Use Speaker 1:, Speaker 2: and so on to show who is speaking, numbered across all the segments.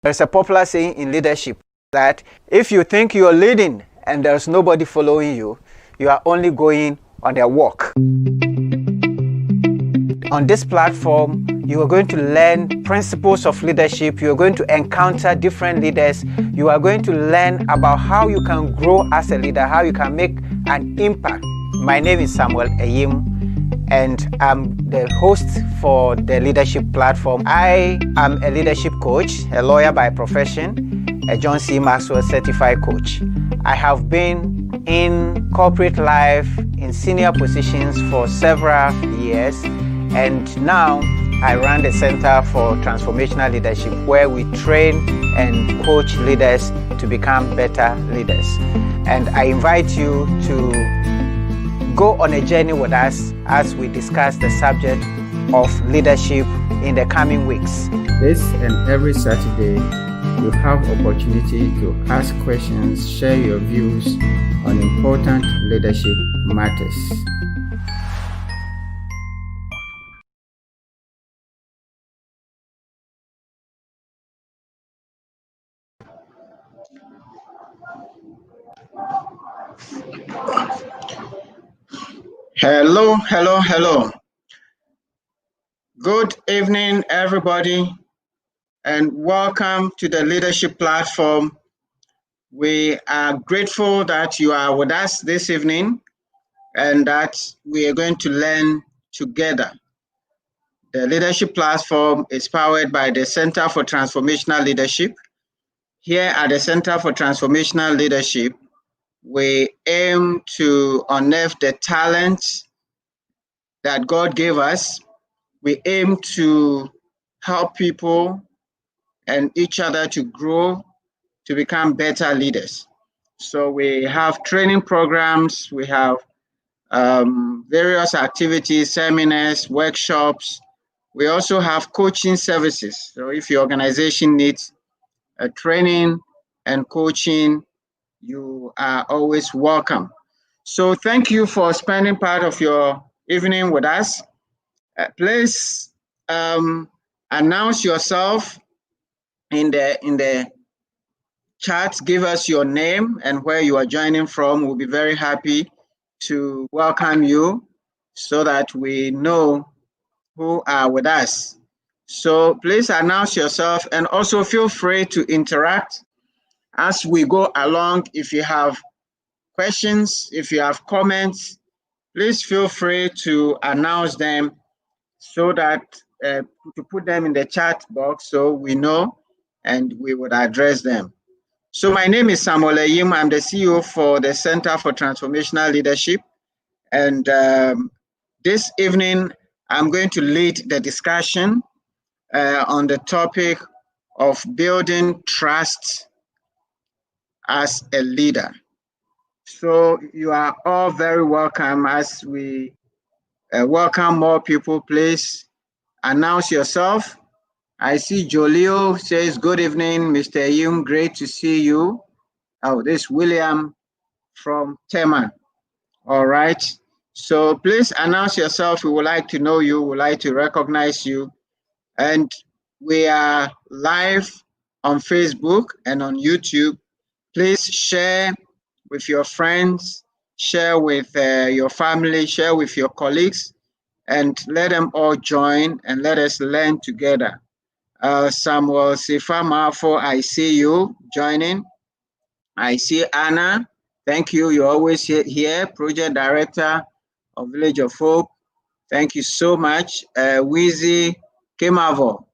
Speaker 1: There's a popular saying in leadership that if you think you're leading and there's nobody following you, you are only going on a walk. On this platform, you are going to learn principles of leadership. You are going to encounter different leaders. You are going to learn about how you can grow as a leader, how you can make an impact. My name is Ayim, and I'm the host for the leadership platform. I am a leadership coach, a lawyer by profession, a John C. Maxwell certified coach. I have been in corporate life in senior positions for several years, and now I run the Center for Transformational Leadership, where we train and coach leaders to become better leaders. And I invite you to go on a journey with us as we discuss the subject of leadership in the coming weeks.
Speaker 2: This and every Saturday, you have opportunity to ask questions, share your views on important leadership matters.
Speaker 3: Hello. Good evening, everybody, and welcome to the leadership platform. We are grateful that you are with us this evening and that we are going to learn together. The leadership platform is powered by the Center for Transformational Leadership. Here at the Center for Transformational Leadership, we aim to unearth the talents that God gave us. We aim to help people and each other to grow, to become better leaders. So we have training programs, we have various activities, seminars, workshops. We also have coaching services. So if your organization needs a training and coaching, you are always welcome. So thank you for spending part of your evening with us. Please announce yourself in the chat. Give us your name and where you are joining from. We'll be very happy to welcome you so that we know who are with us. So please announce yourself and also feel free to interact as we go along. If you have questions, if you have comments, please feel free to announce them so that to put them in the chat box so we know and we would address them. So my name is Ayim. I'm the CEO for the Center for Transformational Leadership. And this evening, I'm going to lead the discussion on the topic of building trust as a leader. So you are all very welcome. As we welcome more people, please announce yourself. I see Jolio says, good evening, Mr. Ayim, great to see you. Oh, this is William from Tema. All right. So please announce yourself. We would like to know you, we would like to recognize you. And we are live on Facebook and on YouTube. Please share with your friends, share with your family, share with your colleagues, and let them all join and let us learn together. Samuel Sifamafo, I see you joining. I see Anna. Thank you. You're always here. Project Director of Village of Hope. Thank you so much. Wheezy Kemavo,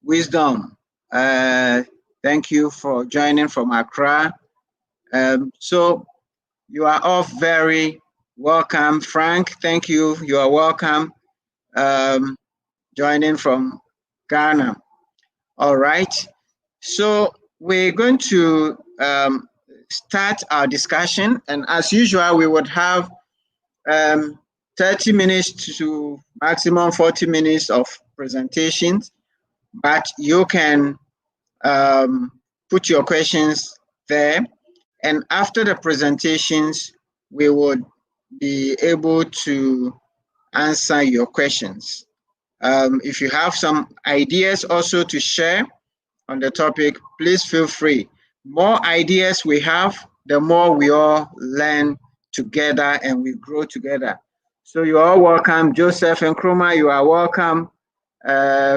Speaker 3: Wisdom. Thank you for joining from Accra. So you are all very welcome. Frank, thank you. You are welcome. Joining from Ghana. All right. So we're going to start our discussion. And as usual, we would have 30 minutes to maximum 40 minutes of presentations, but you can put your questions there. And after the presentations, we would be able to answer your questions. If you have some ideas also to share on the topic, please feel free. More ideas we have, the more we all learn together and we grow together. So you are all welcome. Joseph and Kroma, you are welcome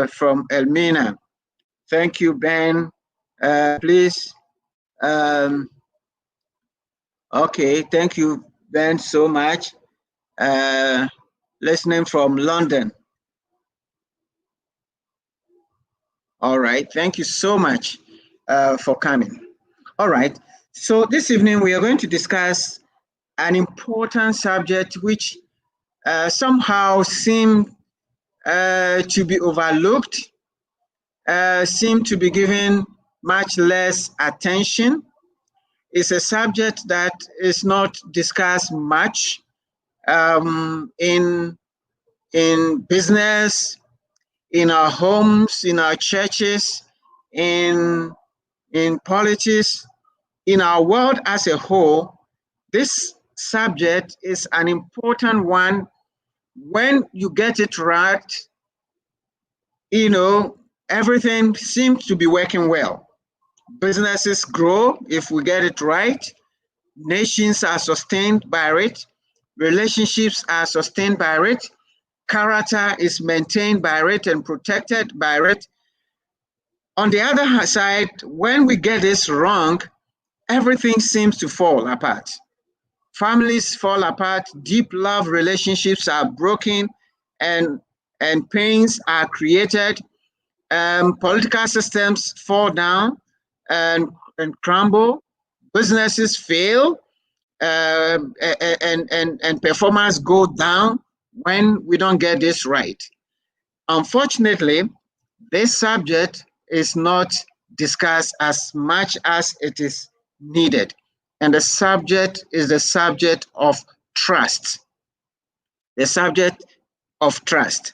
Speaker 3: from Elmina. Thank you, Ben. Please. Okay, thank you, Ben, so much. Listening from London. All right, thank you so much for coming. All right, so this evening we are going to discuss an important subject which somehow seemed to be overlooked, seem to be given much less attention. It's a subject that is not discussed much in business, in our homes, in our churches, in politics, in our world as a whole. This subject is an important one. When you get it right, you know, everything seems to be working well. Businesses grow if we get it right. Nations are sustained by it. Relationships are sustained by it. Character is maintained by it and protected by it. On the other side, when we get this wrong, everything seems to fall apart. Families fall apart, deep love relationships are broken, and pains are created. Political systems fall down and crumble. Businesses fail, and performance go down when we don't get this right. Unfortunately, this subject is not discussed as much as it is needed. And the subject is the subject of trust. The subject of trust.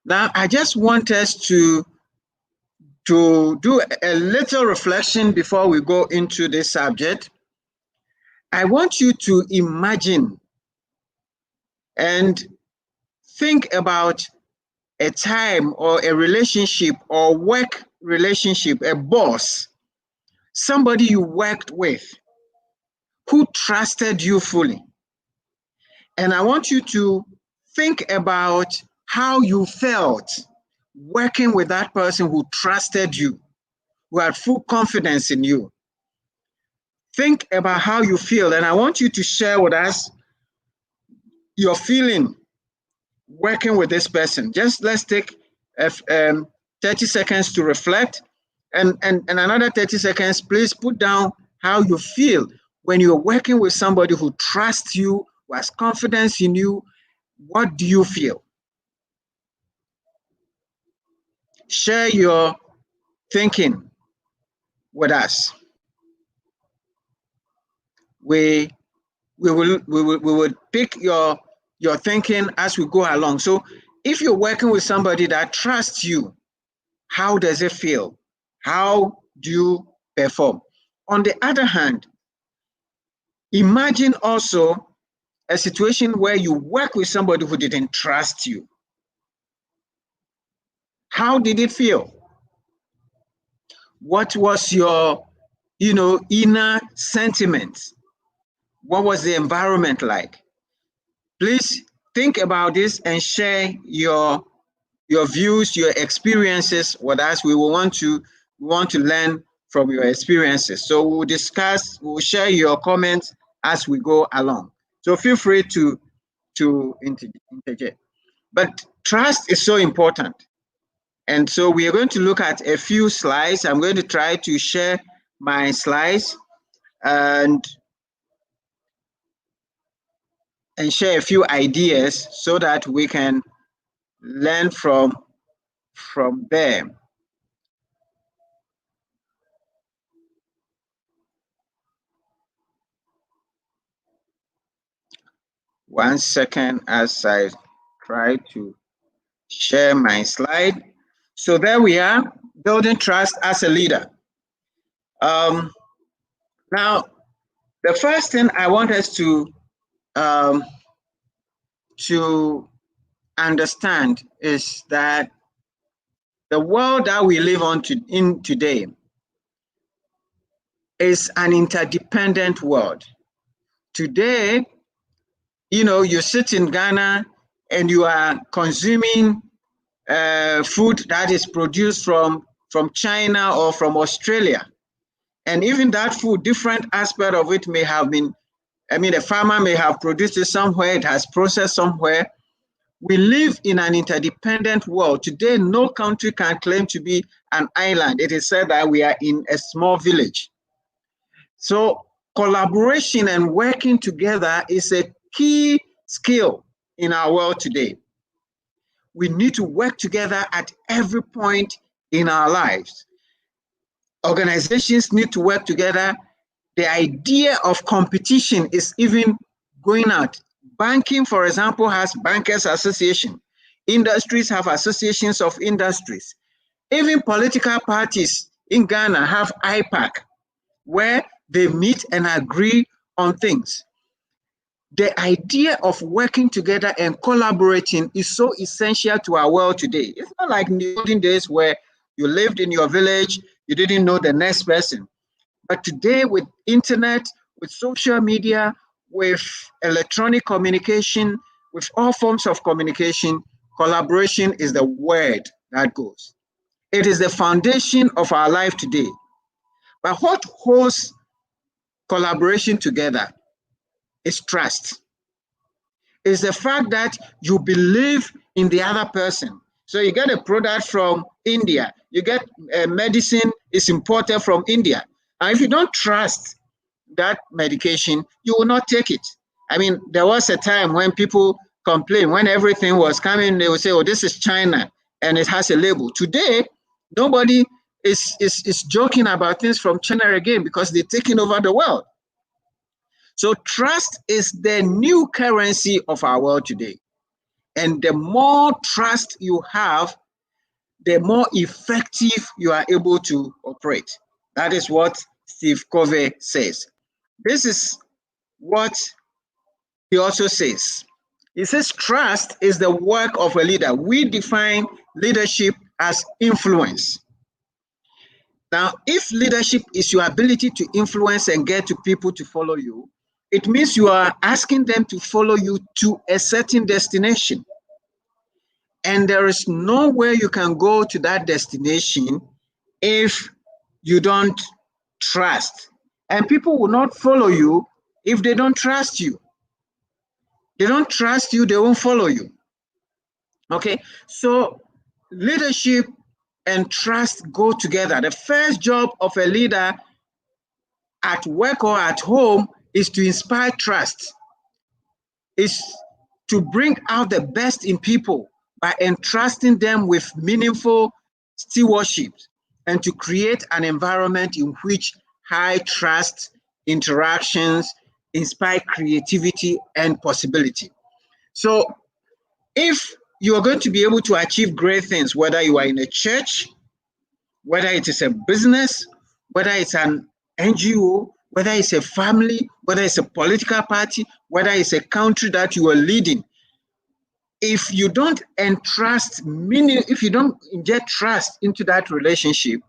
Speaker 3: Now, I just want us to do a little reflection before we go into this subject. I want you to imagine and think about a time or a relationship or work relationship, a boss, somebody you worked with who trusted you fully. And I want you to think about how you felt working with that person who trusted you, who had full confidence in you. Think about how you feel, and I want you to share with us your feeling working with this person. Just let's take 30 seconds to reflect, and another 30 seconds, please put down how you feel when you're working with somebody who trusts you, who has confidence in you. What do you feel? Share your thinking with us. We will pick your thinking as we go along. So if you're working with somebody that trusts you, how does it feel? How do you perform? On the other hand, imagine also a situation where you work with somebody who didn't trust you. How did it feel? What was your, inner sentiment? What was the environment like? Please think about this and share your views, your experiences with us. We want to learn from your experiences. So we'll share your comments as we go along. So feel free to interject. But trust is so important. And so we are going to look at a few slides. I'm going to try to share my slides and share a few ideas so that we can learn from there. One second as I try to share my slide. So there we are, building trust as a leader. Now, the first thing I want us to understand is that the world that we live in today is an interdependent world. Today, you sit in Ghana and you are consuming food that is produced from China or from Australia. And even that food, different aspect of it may have been, a farmer may have produced it somewhere, it has processed somewhere. We live in an interdependent world. Today, no country can claim to be an island. It is said that we are in a small village. So collaboration and working together is a key skill in our world today. We need to work together at every point in our lives. Organizations need to work together. The idea of competition is even going out. Banking, for example, has Bankers Association. Industries have associations of industries. Even political parties in Ghana have IPAC, where they meet and agree on things. The idea of working together and collaborating is so essential to our world today. It's not like in the olden days where you lived in your village, you didn't know the next person. But today, with internet, with social media, with electronic communication, with all forms of communication, collaboration is the word that goes. It is the foundation of our life today. But what holds collaboration together is trust. It's the fact that you believe in the other person. So you get a product from India, you get medicine is imported from India. And if you don't trust that medication, you will not take it. I mean, there was a time when people complained, when everything was coming, they would say, oh, this is China, and it has a label. Today, nobody is joking about things from China again because they're taking over the world. So trust is the new currency of our world today. And the more trust you have, the more effective you are able to operate. That is what Steve Covey says. This is what he also says. He says trust is the work of a leader. We define leadership as influence. Now, if leadership is your ability to influence and get to people to follow you, it means you are asking them to follow you to a certain destination. And there is nowhere you can go to that destination if you don't trust. And people will not follow you if they don't trust you. They don't trust you, they won't follow you. Okay, so leadership and trust go together. The first job of a leader at work or at home is to inspire trust, is to bring out the best in people by entrusting them with meaningful stewardship and to create an environment in which high trust interactions inspire creativity and possibility. So if you are going to be able to achieve great things, whether you are in a church, whether it is a business, whether it's an NGO, whether it's a family, whether it's a political party, whether it's a country that you are leading, if you don't entrust, meaning if you don't inject trust into that relationship,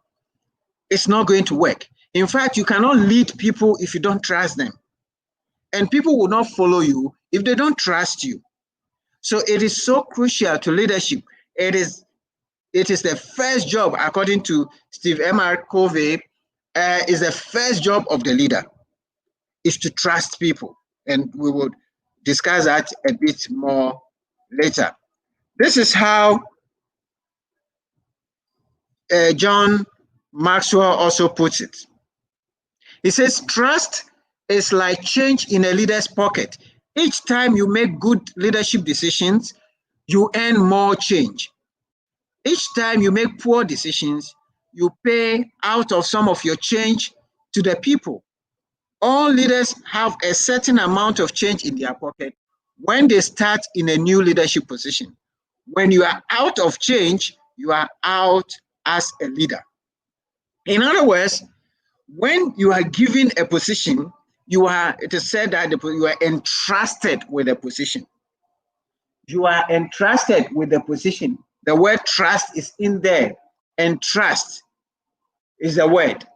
Speaker 3: it's not going to work. In fact, you cannot lead people if you don't trust them. And people will not follow you if they don't trust you. So it is so crucial to leadership. It is the first job, according to Steve M.R. Covey, is the first job of the leader, is to trust people. And we will discuss that a bit more later. This is how John Maxwell also puts it. He says, trust is like change in a leader's pocket. Each time you make good leadership decisions, you earn more change. Each time you make poor decisions, you pay out of some of your change to the people. All leaders have a certain amount of change in their pocket when they start in a new leadership position. When you are out of change, you are out as a leader. In other words, when you are given a position, it is said that you are entrusted with a position. You are entrusted with the position. The word trust is in there, and trust is the word.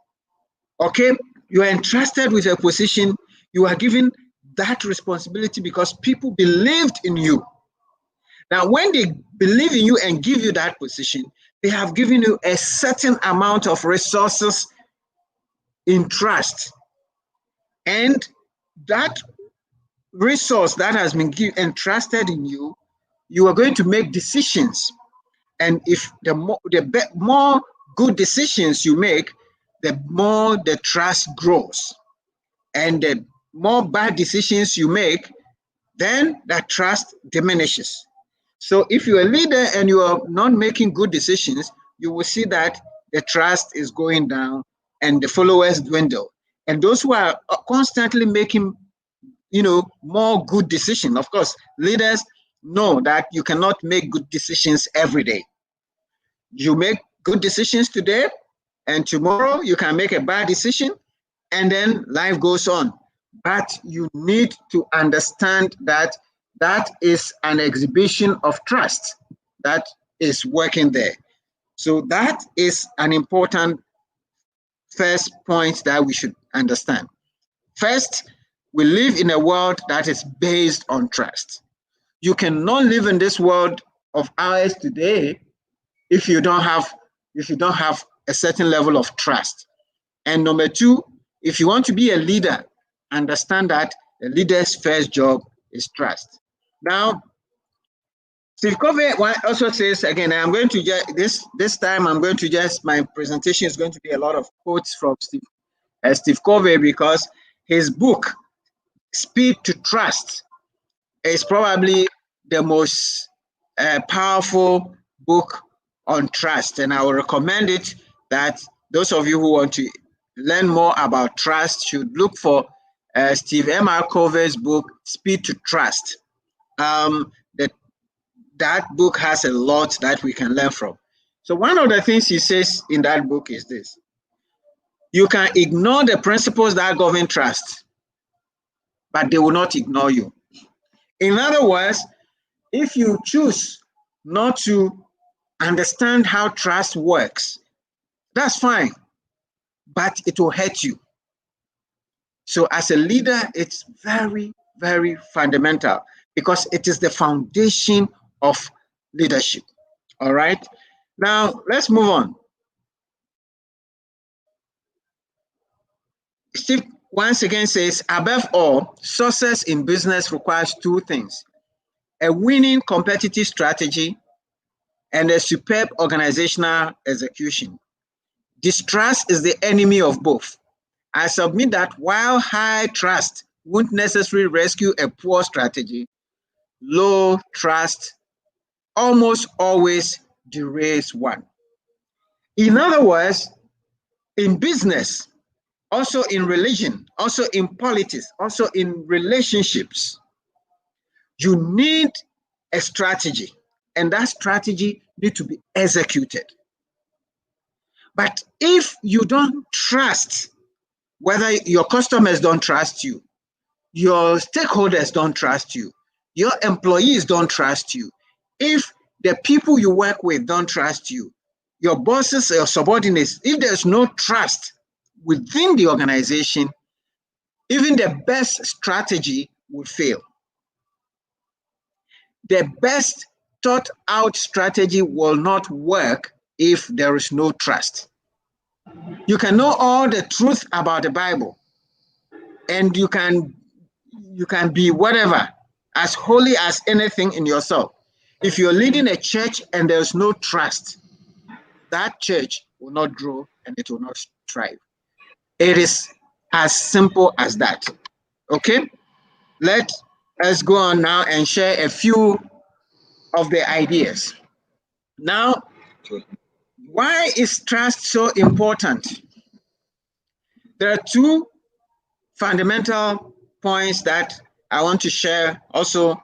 Speaker 3: Okay, You are entrusted with a position. You are given that responsibility because people believed in you. Now, when they believe in you and give you that position, they have given you a certain amount of resources in trust. And that resource that has been entrusted in you, you are going to make decisions. And if the more good decisions you make, the more the trust grows. And the more bad decisions you make, then that trust diminishes. So if you're a leader and you are not making good decisions, you will see that the trust is going down and the followers dwindle. And those who are constantly making, more good decisions, of course, leaders know that you cannot make good decisions every day. You make good decisions today, and tomorrow you can make a bad decision, and then life goes on. But you need to understand that that is an exhibition of trust that is working there. So that is an important first point that we should understand. First, we live in a world that is based on trust. You cannot live in this world of ours today if you don't have a certain level of trust. And number two, if you want to be a leader, understand that the leader's first job is trust. Now, Steve Covey also says, again, I'm going to just, this time I'm going to just, my presentation is going to be a lot of quotes from Steve Covey, because his book, Speed to Trust, is probably the most powerful book on trust. And I will recommend it that those of you who want to learn more about trust should look for Steve M.R. Covey's book, Speed to Trust. That book has a lot that we can learn from. So one of the things he says in that book is this: you can ignore the principles that govern trust, but they will not ignore you. In other words, if you choose not to understand how trust works, that's fine, but it will hurt you. So as a leader, it's very, very fundamental, because it is the foundation of leadership. All right. Now, let's move on. Steve once again says, above all, success in business requires two things: a winning competitive strategy and a superb organizational execution. Distrust is the enemy of both. I submit that while high trust won't necessarily rescue a poor strategy, low trust almost always derails one. In other words, in business, also in religion, also in politics, also in relationships, you need a strategy, and that strategy needs to be executed. But if you don't trust, whether your customers don't trust you, your stakeholders don't trust you, your employees don't trust you, if the people you work with don't trust you, your bosses, your subordinates, if there's no trust within the organization, even the best strategy would fail. The best thought out strategy will not work if there is no trust. You can know all the truth about the Bible, and you can be whatever, as holy as anything in yourself. If you're leading a church and there's no trust, that church will not grow and it will not thrive. It is as simple as that. Okay? Let us go on now and share a few of the ideas. Now, why is trust so important? There are two fundamental points that I want to share also,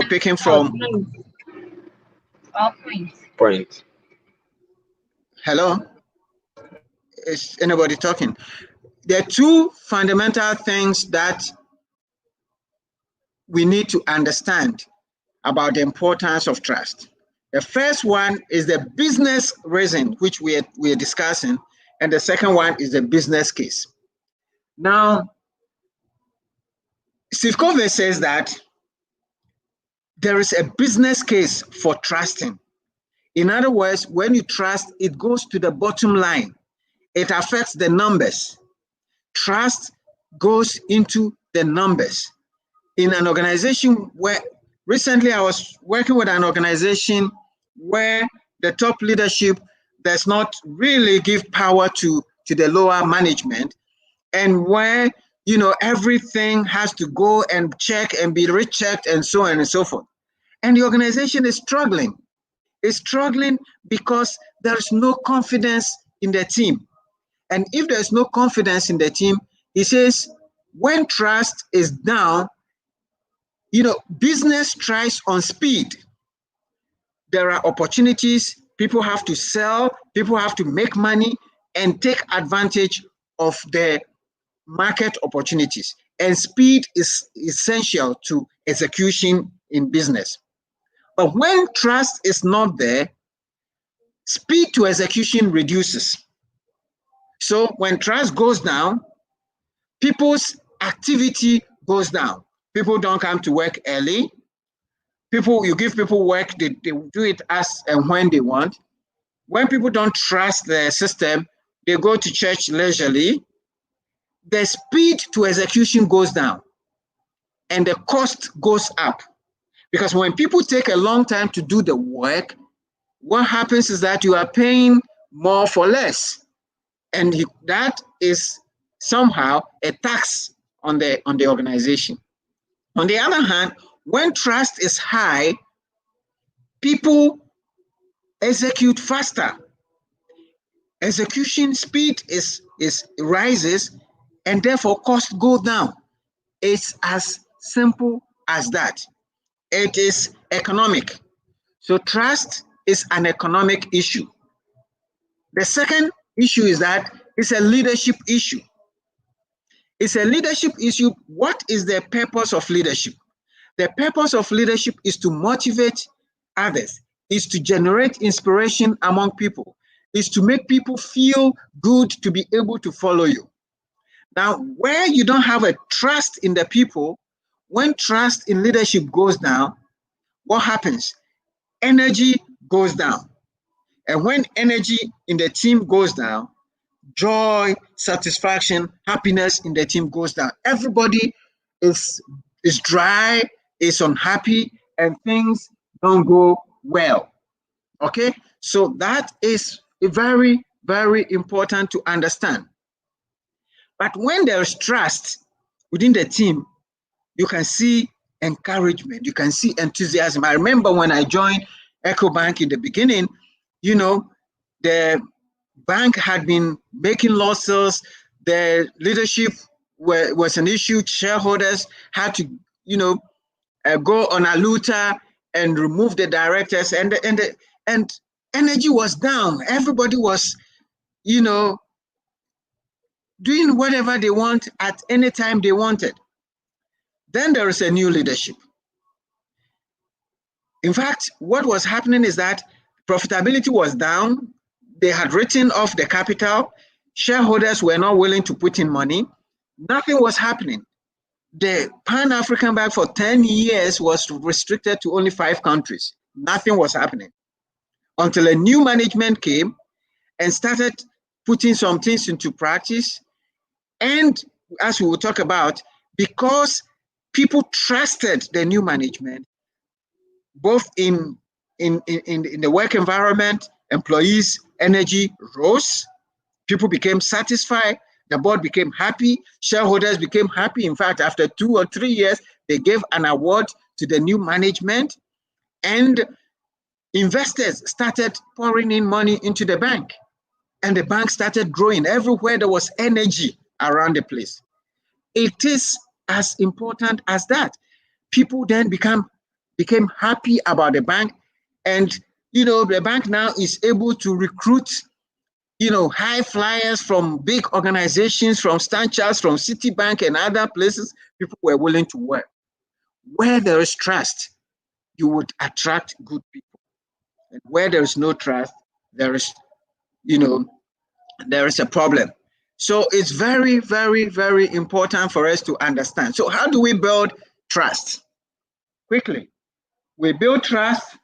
Speaker 3: picking from...
Speaker 4: Point.
Speaker 3: Hello? Is anybody talking? There are two fundamental things that we need to understand about the importance of trust. The first one is the business reason, which we are discussing, and the second one is the business case. Now, Steve Covey says that there is a business case for trusting. In other words, when you trust, it goes to the bottom line. It affects the numbers. Trust goes into the numbers. In an organization where recently I was working with an organization where the top leadership does not really give power to the lower management, and where everything has to go and check and be rechecked and so on and so forth. And the organization is struggling. It's struggling because there's no confidence in the team. And if there's no confidence in the team, he says, when trust is down, business thrives on speed. There are opportunities, people have to sell, people have to make money and take advantage of the market opportunities. And speed is essential to execution in business. But when trust is not there, speed to execution reduces. So when trust goes down, people's activity goes down. People don't come to work early. You give people work, they do it as and when they want. When people don't trust the system, they go to church leisurely. The speed to execution goes down and the cost goes up. Because when people take a long time to do the work, what happens is that you are paying more for less. And that is somehow a tax on the organization. On the other hand, when trust is high, people execute faster. Execution speed rises, and therefore costs go down. It's as simple as that. It is economic. So trust is an economic issue. The second issue is that it's a leadership issue. It's a leadership issue. What is the purpose of leadership? The purpose of leadership is to motivate others, is to generate inspiration among people, is to make people feel good to be able to follow you. Now, where you don't have a trust in the people, when trust in leadership goes down, what happens? Energy goes down. And when energy in the team goes down, joy, satisfaction, happiness in the team goes down. Everybody is dry, is unhappy, and things don't go well. Okay? So that is very, very important to understand. But when there is trust within the team, you can see encouragement, you can see enthusiasm. I remember when I joined EcoBank in the beginning, the bank had been making losses, the leadership was an issue, shareholders had to, go on a looter and remove the directors, and energy was down. Everybody was, doing whatever they want at any time they wanted. Then there is a new leadership. In fact, what was happening is that profitability was down. They had written off the capital. Shareholders were not willing to put in money. Nothing was happening. The Pan-African Bank for 10 years was restricted to only 5 countries. Nothing was happening until a new management came and started putting some things into practice. And as we will talk about, because people trusted the new management, both in the work environment, employees' energy rose, people became satisfied, the board became happy, shareholders became happy. In fact, after 2 or 3 years, they gave an award to the new management, and investors started pouring in money into the bank, and the bank started growing. Everywhere there was energy around the place. It is as important as that. People then became happy about the bank, and the bank now is able to recruit high flyers from big organizations, from Stan Charles, from Citibank and other places. People were willing to work. Where there is trust, you would attract good people. And where there is no trust, there is there is a problem. So it's very, very, very important for us to understand. So how do we build trust? Quickly, we build trust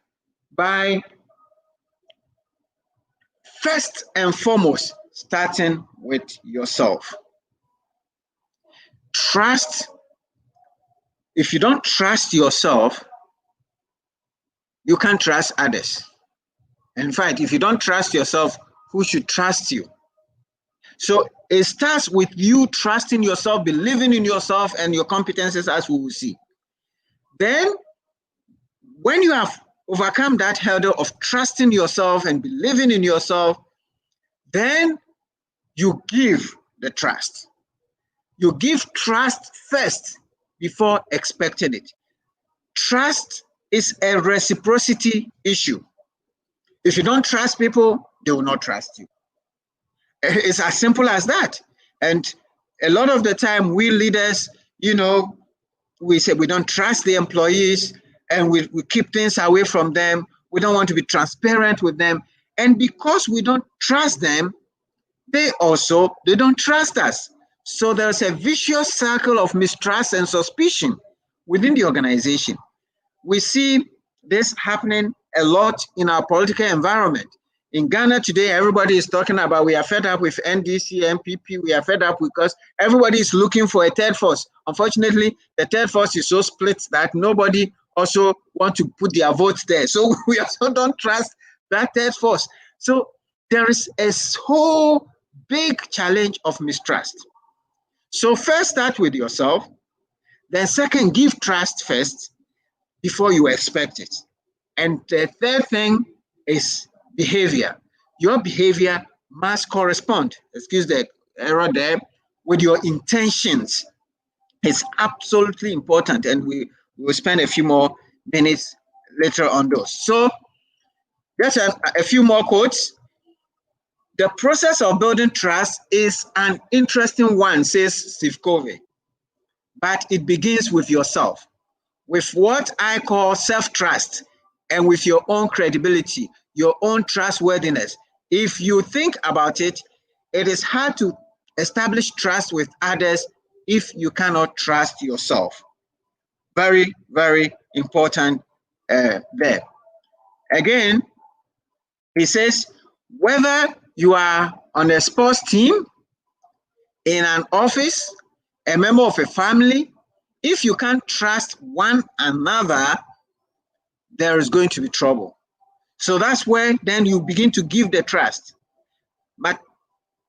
Speaker 3: by first and foremost starting with yourself. Trust, if you don't trust yourself, you can't trust others. In fact, if you don't trust yourself, who should trust you? So it starts with you trusting yourself, believing in yourself and your competences, as we will see. Then, when you have overcome that hurdle of trusting yourself and believing in yourself, then you give the trust. You give trust first before expecting it. Trust is a reciprocity issue. If you don't trust people, they will not trust you. It's as simple as that. And a lot of the time, we leaders, we say we don't trust the employees and we keep things away from them. We don't want to be transparent with them. And because we don't trust them, they don't trust us. So there's a vicious circle of mistrust and suspicion within the organization. We see this happening a lot in our political environment. In Ghana today, everybody is talking about we are fed up with NDC, MPP, we are fed up because everybody is looking for a third force. Unfortunately, the third force is so split that nobody also want to put their votes there. So we also don't trust that third force. So there is a whole big challenge of mistrust. So first start with yourself, then second, give trust first before you expect it. And the third thing is behavior. Your behavior must correspond, excuse the error there, with your intentions. It's absolutely important, and we will spend a few more minutes later on those. So just a few more quotes. The process of building trust is an interesting one, says Steve Covey, but it begins with yourself, with what I call self-trust, and with your own credibility, your own trustworthiness. If you think about it, it is hard to establish trust with others if you cannot trust yourself. Very, very important there. Again, he says, whether you are on a sports team, in an office, a member of a family, if you can't trust one another, there is going to be trouble. So that's where then you begin to give the trust. But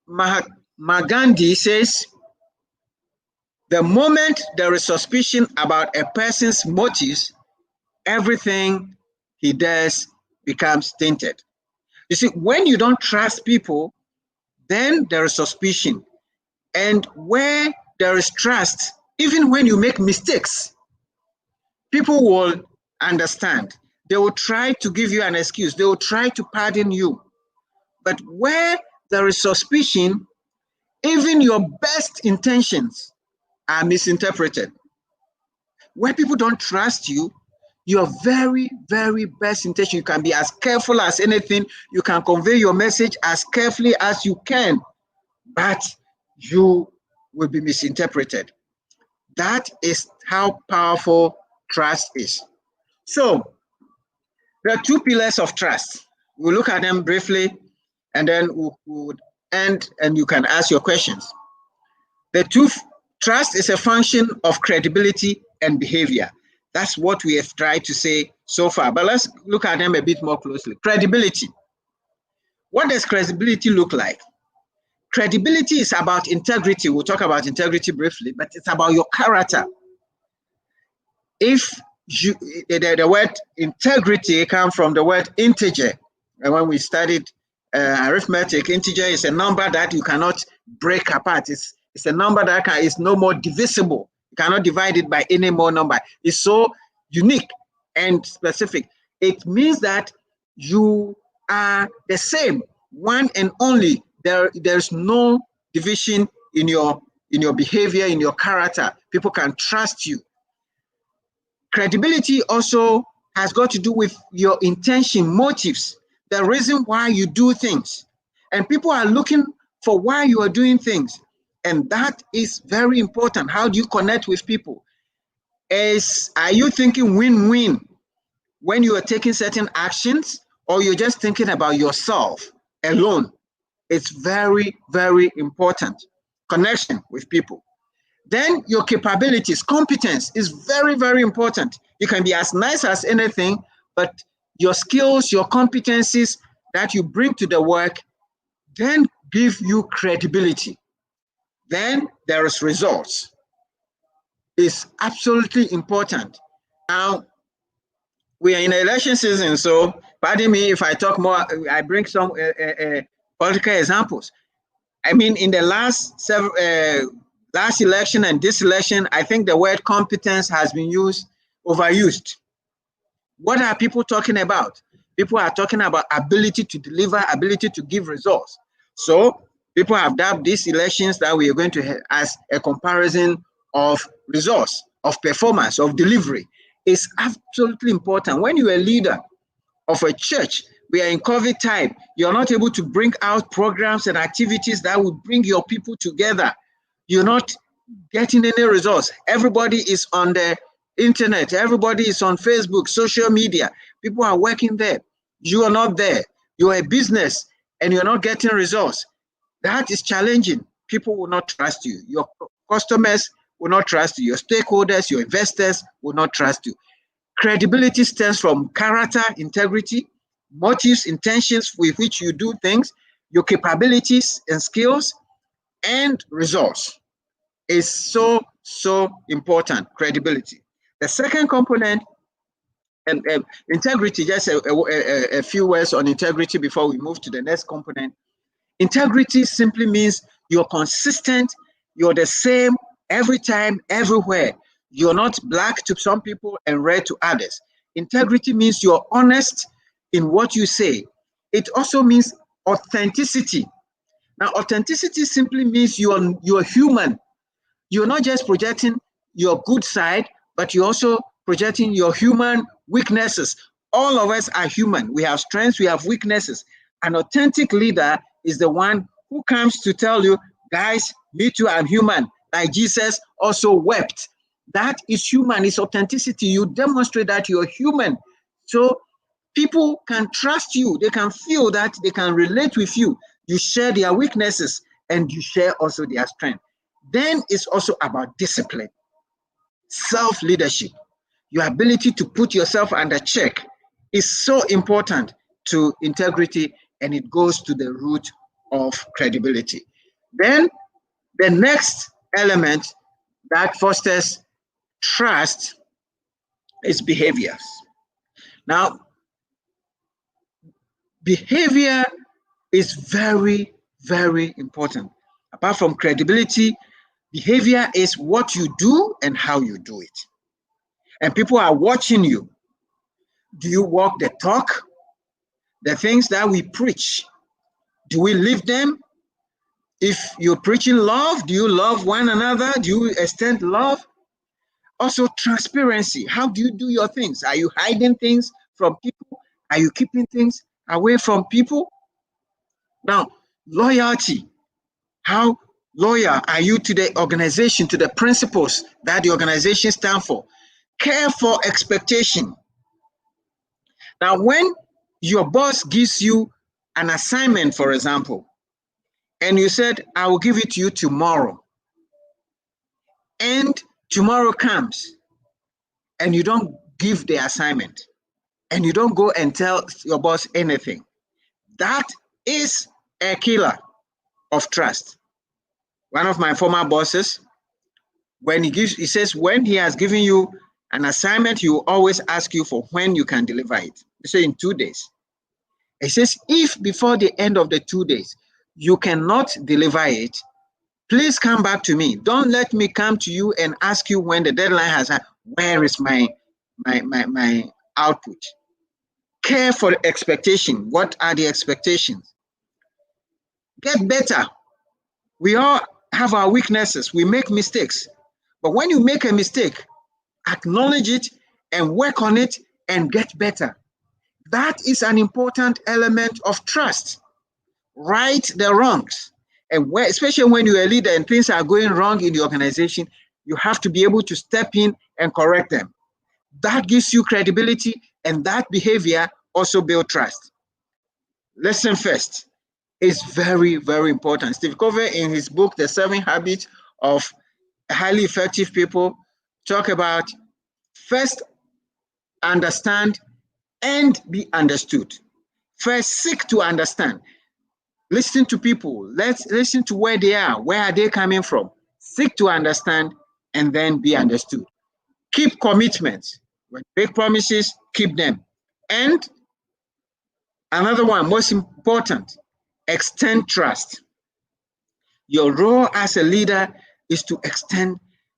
Speaker 3: Mahatma Gandhi says, the moment there is suspicion about a person's motives, everything he does becomes tainted. You see, when you don't trust people, then there is suspicion. And where there is trust, even when you make mistakes, people will understand. They will try to give you an excuse. They will try to pardon you. But where there is suspicion, even your best intentions are misinterpreted. Where people don't trust you, your very, very best intention, you can be as careful as anything, you can convey your message as carefully as you can, but you will be misinterpreted. That is how powerful trust is. So, there are two pillars of trust. We'll look at them briefly, and then we'll end, and you can ask your questions. Trust is a function of credibility and behavior. That's what we have tried to say so far, but let's look at them a bit more closely. Credibility. What does credibility look like? Credibility is about integrity. We'll talk about integrity briefly, but it's about your character. If the word integrity comes from the word integer, and when we studied arithmetic, integer is a number that you cannot break apart. It's a number that is no more divisible. You cannot divide it by any more number. It's so unique and specific. It means that you are the same, one and only. There's no division in your behavior, in your character. People can trust you. Credibility also has got to do with your intention, motives, the reason why you do things. And people are looking for why you are doing things. And that is very important. How do you connect with people? Are you thinking win-win when you are taking certain actions, or you're just thinking about yourself alone? It's very, very important. Connection with people. Then your capabilities, competence is very, very important. You can be as nice as anything, but your skills, your competencies that you bring to the work then give you credibility. Then there is results. It's absolutely important. Now, we are in election season, so pardon me if I talk more, I bring some political examples. I mean, in the last election and this election, I think the word competence has been overused. What are people talking about? People are talking about ability to deliver, ability to give results. So people have dubbed these elections that we are going to have as a comparison of results, of performance, of delivery. It's absolutely important. When you're a leader of a church, we are in COVID time, you're not able to bring out programs and activities that would bring your people together. You're not getting any results. Everybody is on the internet. Everybody is on Facebook, social media. People are working there. You are not there. You're a business and you're not getting results. That is challenging. People will not trust you. Your customers will not trust you. Your stakeholders, your investors will not trust you. Credibility stems from character, integrity, motives, intentions with which you do things, your capabilities and skills, and results is so, so important, credibility. The second component, and integrity, just a few words on integrity before we move to the next component. Integrity simply means you're consistent, you're the same every time, everywhere. You're not black to some people and red to others. Integrity means you're honest in what you say. It also means authenticity. Now, authenticity simply means you're human. You're not just projecting your good side, but you're also projecting your human weaknesses. All of us are human. We have strengths, we have weaknesses. An authentic leader is the one who comes to tell you, guys, me too, I'm human. Like Jesus also wept. That is human, it's authenticity. You demonstrate that you're human. So people can trust you. They can feel that they can relate with you. You share their weaknesses and you share also their strength. Then it's also about discipline, self-leadership. Your ability to put yourself under check is so important to integrity, and it goes to the root of credibility. Then the next element that fosters trust is behaviors. Now, behavior is very, very important. Apart from credibility, behavior is what you do and how you do it. And people are watching you. Do you walk the talk? The things that we preach, do we live them? If you're preaching love, do you love one another? Do you extend love? Also, transparency. How do you do your things? Are you hiding things from people? Are you keeping things away from people? Now, loyalty. How loyal are you to the organization, to the principles that the organization stands for? Care for expectation. Now, when your boss gives you an assignment, for example, and you said, I will give it to you tomorrow, and tomorrow comes, and you don't give the assignment, and you don't go and tell your boss anything, that is a killer of trust. One of my former bosses, he says, when he has given you an assignment, he will always ask you for when you can deliver it. You say in 2 days. He says, if before the end of the 2 days, you cannot deliver it, please come back to me. Don't let me come to you and ask you when the deadline has, where is my output? Care for the expectation. What are the expectations? Get better. We all have our weaknesses. We make mistakes. But when you make a mistake, acknowledge it and work on it and get better. That is an important element of trust. Right the wrongs And especially when you're a leader and things are going wrong in the organization, you have to be able to step in and correct them. That gives you credibility, and that behavior also builds trust. Listen first is very, very important. Steve Covey, in his book, The 7 Habits of Highly Effective People, talk about first understand and be understood. First, seek to understand. Listen to people. Let's listen to where they are. Where are they coming from? Seek to understand and then be understood. Keep commitments. When you make promises, keep them. And another one, most important, extend trust. Your role as a leader is to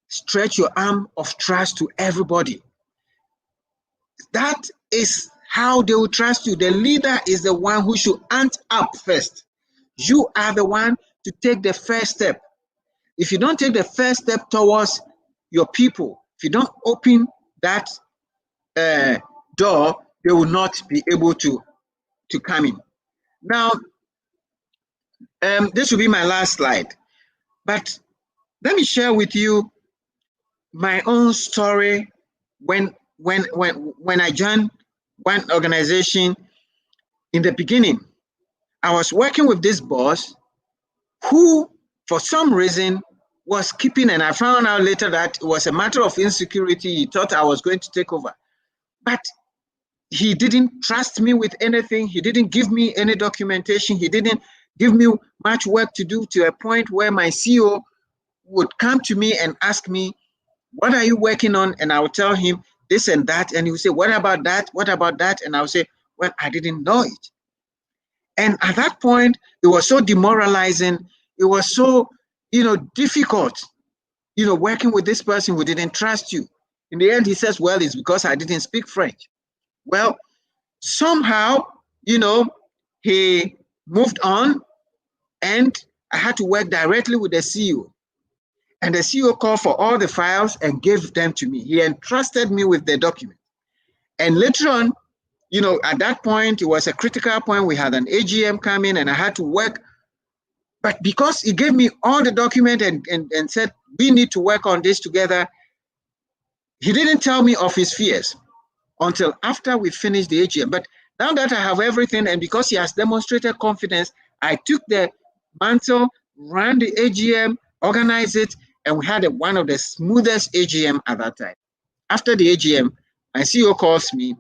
Speaker 3: stretch your arm of trust to everybody. That is how they will trust you. The leader is the one who should ant up first. You are the one to take the first step. If you don't take the first step towards your people, if you don't open that door, they will not be able to come in. Now, this will be my last slide, but let me share with you my own story when I joined one organization. In the beginning, I was working with this boss who, for some reason, was keeping, and I found out later that it was a matter of insecurity. He thought I was going to take over, but he didn't trust me with anything. He didn't give me any documentation. He didn't give me much work to do, to a point where my CEO would come to me and ask me, what are you working on? And I would tell him this and that. And he would say, what about that? What about that? And I would say, well, I didn't know it. And at that point, it was so demoralizing. It was so, difficult, working with this person who didn't trust you. In the end, he says, well, it's because I didn't speak French. Well, somehow, he moved on, and I had to work directly with the CEO. And the CEO called for all the files and gave them to me. He entrusted me with the document. And later on, at that point, it was a critical point. We had an AGM coming and I had to work. But because he gave me all the document and said, we need to work on this together, he didn't tell me of his fears until after we finished the AGM. But now that I have everything, and because he has demonstrated confidence, I took the mantle, ran the AGM, organized it, and we had one of the smoothest AGM at that time. After the AGM, my CEO calls me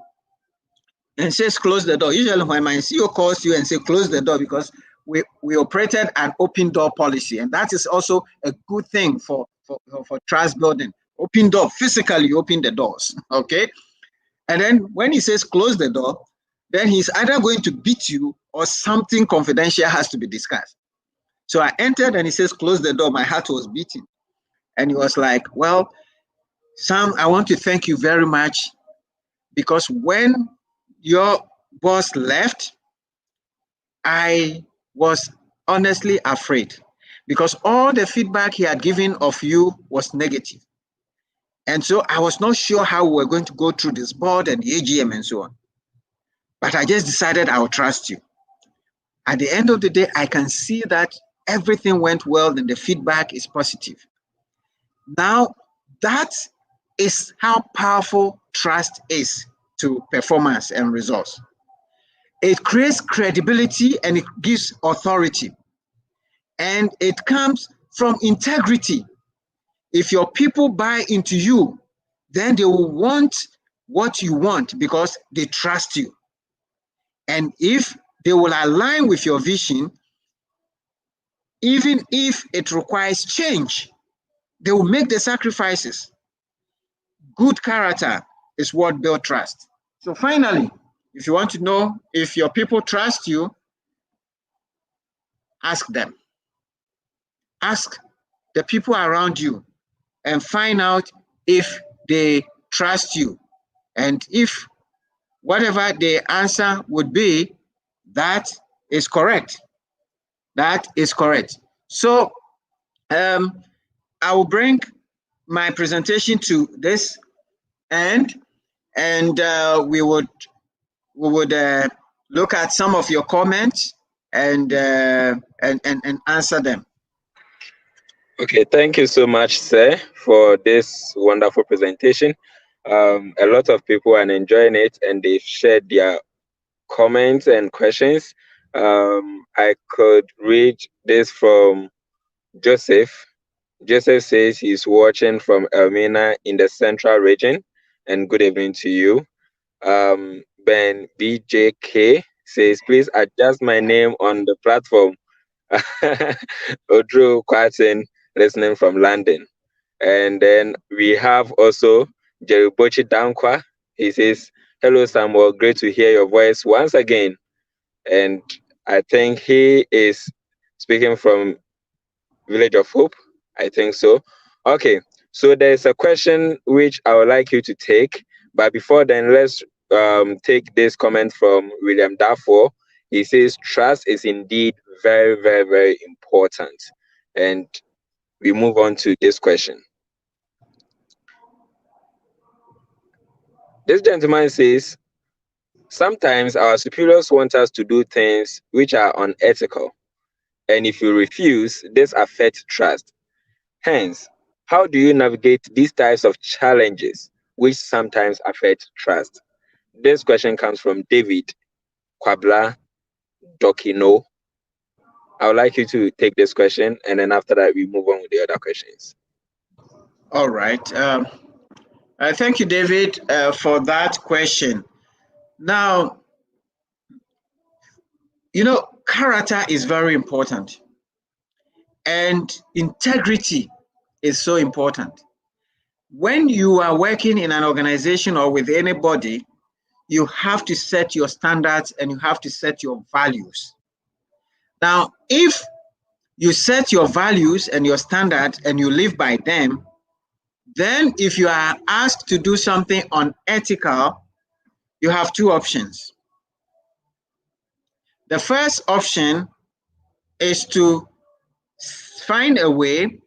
Speaker 3: and says, close the door. Usually when my CEO calls you and say, close the door, because we operated an open door policy. And that is also a good thing for trust building. Open door, physically open the doors, okay? And then when he says, close the door, then he's either going to beat you or something confidential has to be discussed. So I entered and he says, close the door. My heart was beating. And he was like, well, Sam, I want to thank you very much, because when your boss left, I was honestly afraid, because all the feedback he had given of you was negative. And so I was not sure how we were going to go through this board and the AGM and so on. But I just decided I would trust you. At the end of the day, I can see that everything went well and the feedback is positive. Now, that is how powerful trust is to performance and results. It creates credibility and it gives authority. And it comes from integrity. If your people buy into you, then they will want what you want because they trust you. And if they will align with your vision, even if it requires change, they will make the sacrifices. Good character is what builds trust. So finally, if you want to know if your people trust you, ask them. Ask the people around you and find out if they trust you. And if whatever the answer would be, that is correct. That is correct. So I will bring my presentation to this end, and we would look at some of your comments and answer them.
Speaker 4: Okay, thank you so much, sir, for this wonderful presentation. A lot of people are enjoying it, and they've shared their comments and questions. I could read this from Joseph. Joseph says he's watching from Elmina in the central region, and good evening to you. Ben BJK says, please adjust my name on the platform. Odru Kwatin, listening from London. And then we have also Jeribochi Dankwa. He says, hello, Samuel. Great to hear your voice once again. And I think he is speaking from Village of Hope. I think so. Okay, so there's a question which I would like you to take. But before then, let's take this comment from William Dafoe. He says, trust is indeed very, very, very important. And we move on to this question. This gentleman says, sometimes our superiors want us to do things which are unethical. And if you refuse, this affects trust. Hence, how do you navigate these types of challenges which sometimes affect trust? This question comes from David Kwabla Dokino. I would like you to take this question, and then after that, we move on with the other questions.
Speaker 3: All right. Thank you, David, for that question. Now, character is very important, and integrity is so important. When you are working in an organization or with anybody, you have to set your standards and you have to set your values. Now, if you set your values and your standards and you live by them, then if you are asked to do something unethical, you have two options. The first option is to find a way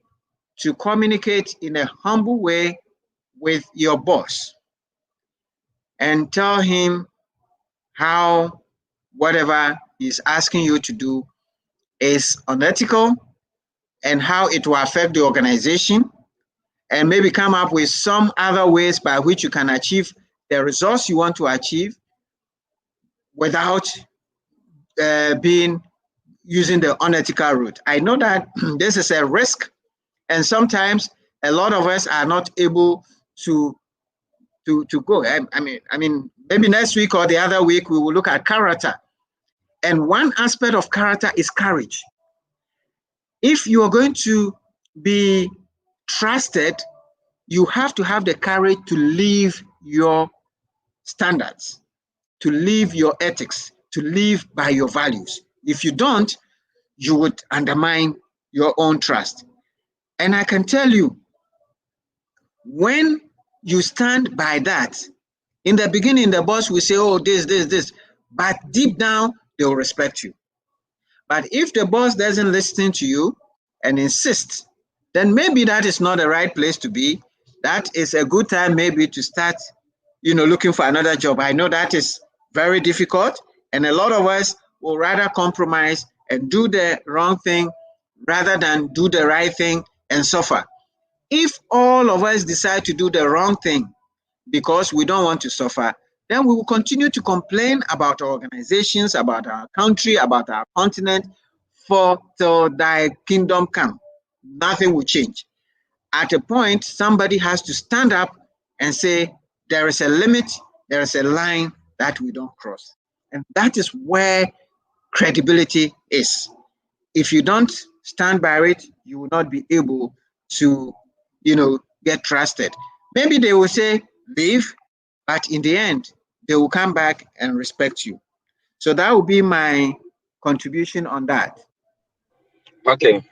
Speaker 3: to communicate in a humble way with your boss and tell him how whatever he's asking you to do is unethical and how it will affect the organization, and maybe come up with some other ways by which you can achieve the results you want to achieve without being using the unethical route. I know that this is a risk, and sometimes a lot of us are not able to go. I mean, maybe next week or the other week we will look at character, and one aspect of character is courage. If you are going to be trusted, you have to have the courage to live your standards, to live your ethics, to live by your values. If you don't, you would undermine your own trust. And I can tell you, when you stand by that, in the beginning, the boss will say, oh, this, but deep down, they will respect you. But if the boss doesn't listen to you and insists, then maybe that is not the right place to be. That is a good time maybe to start, looking for another job. I know that is very difficult, and a lot of us will rather compromise and do the wrong thing rather than do the right thing and suffer. If all of us decide to do the wrong thing because we don't want to suffer, then we will continue to complain about our organizations, about our country, about our continent till thy kingdom come. Nothing will change. At a point, somebody has to stand up and say, there is a limit, there is a line that we don't cross. And that is where credibility is. If you don't stand by it, you will not be able to, get trusted. Maybe they will say, leave, but in the end, they will come back and respect you. So that will be my contribution on that.
Speaker 4: Okay.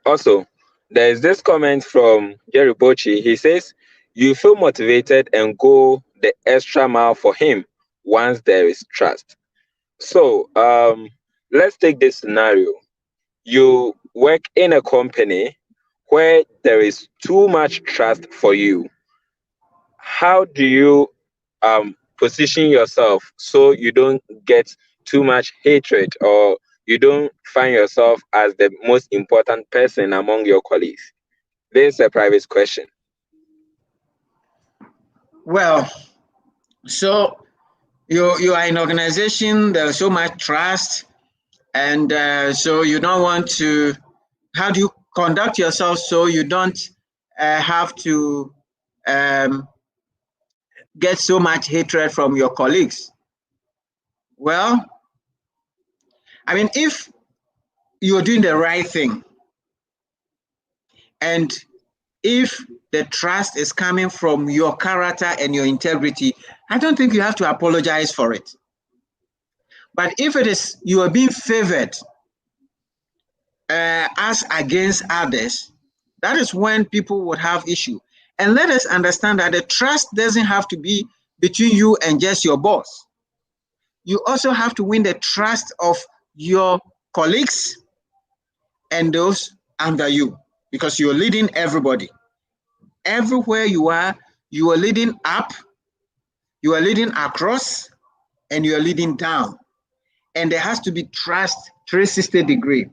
Speaker 4: Also, there is this comment from Jerry Bochi. He says, you feel motivated and go the extra mile for him once there is trust. So, let's take this scenario. You work in a company where there is too much trust for you. How do you position yourself so you don't get too much hatred, or you don't find yourself as the most important person among your colleagues? This is a private question.
Speaker 3: Well, so you are in organization, there's so much trust, and so you don't want to, how do you conduct yourself so you don't have to get so much hatred from your colleagues? Well, I mean, if you're doing the right thing, and if the trust is coming from your character and your integrity, I don't think you have to apologize for it. But if it is you are being favored as against others, that is when people would have issue. And let us understand that the trust doesn't have to be between you and just your boss. You also have to win the trust of your colleagues and those under you, because you're leading everybody. Everywhere you are leading up, you are leading across, and you are leading down. And there has to be trust 360 degree.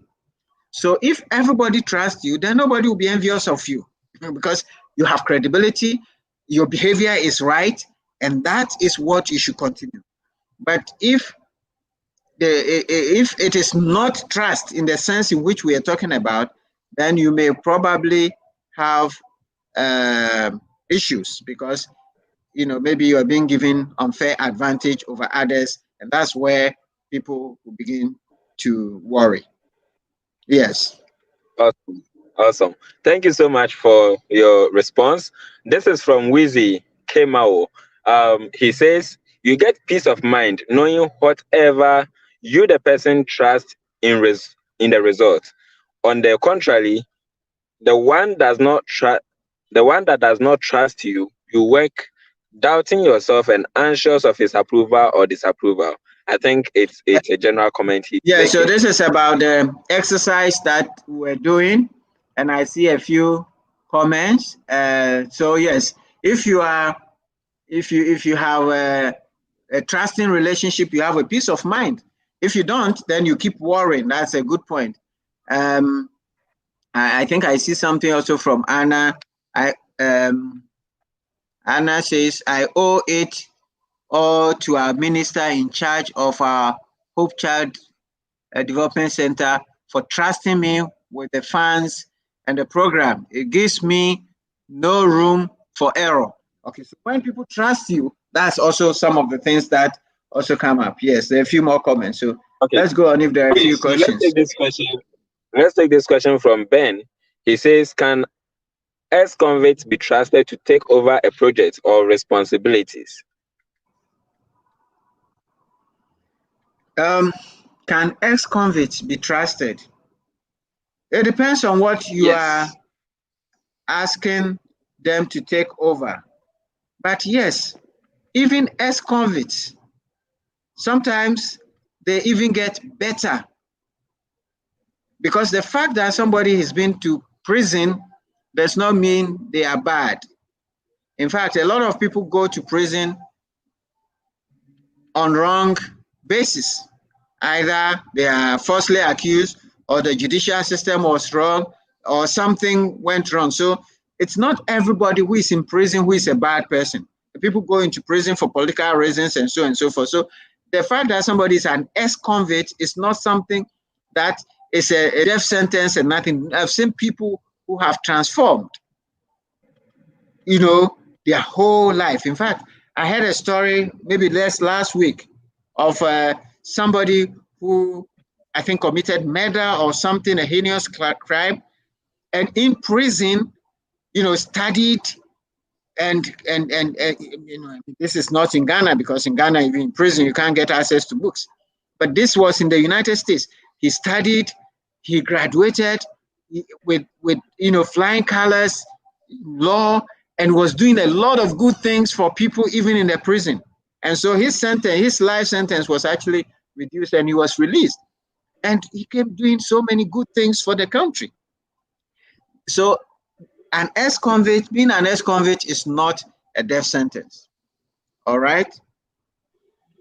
Speaker 3: So if everybody trusts you, then nobody will be envious of you, because you have credibility, your behavior is right, and that is what you should continue. But if it is not trust in the sense in which we are talking about, then you may probably have issues, because maybe you are being given unfair advantage over others, and that's where people will begin to worry. Yes.
Speaker 4: Awesome. Awesome. Thank you so much for your response. This is from Wizzy Kemao. He says, you get peace of mind knowing whatever you, the person, trust in the result. On the contrary, the one that does not trust you, you work doubting yourself and anxious of his approval or disapproval. I think it's a general comment he's
Speaker 3: Yeah, so
Speaker 4: making.
Speaker 3: this is about the exercise that we're doing, and I see a few comments. So yes, if you have a trusting relationship, you have a peace of mind. If you don't, then you keep worrying. That's a good point. I think I see something also from Anna. Anna says, I owe it all to our minister in charge of our Hope Child Development Center for trusting me with the funds and the program. It gives me no room for error. Okay, so when people trust you, that's also some of the things that also come up. Yes, there are a few more comments. So
Speaker 4: Okay.
Speaker 3: let's go on if there are a few
Speaker 4: So
Speaker 3: questions.
Speaker 4: Let's take this question from Ben. He says, can ex-convicts be trusted to take over a project or responsibilities?
Speaker 3: Can ex-convicts be trusted? It depends on what you are asking them to take over. But yes, even ex-convicts, sometimes they even get better, because the fact that somebody has been to prison does not mean they are bad. In fact, a lot of people go to prison on wrong basis. Either they are falsely accused, or the judicial system was wrong, or something went wrong. So it's not everybody who is in prison who is a bad person. People go into prison for political reasons and so on and so forth. So the fact that somebody is an ex-convict is not something that is a death sentence and nothing. I've seen people who have transformed, their whole life. In fact, I heard a story maybe last week of somebody who I think committed murder or something, a heinous crime, and in prison, studied and this is not in Ghana, because in Ghana, even in prison, you can't get access to books. But this was in the United States. He studied, he graduated with flying colors, law, and was doing a lot of good things for people even in the prison. And so his life sentence was actually reduced, and he was released. And he kept doing so many good things for the country. So being an ex-convict is not a death sentence. All right?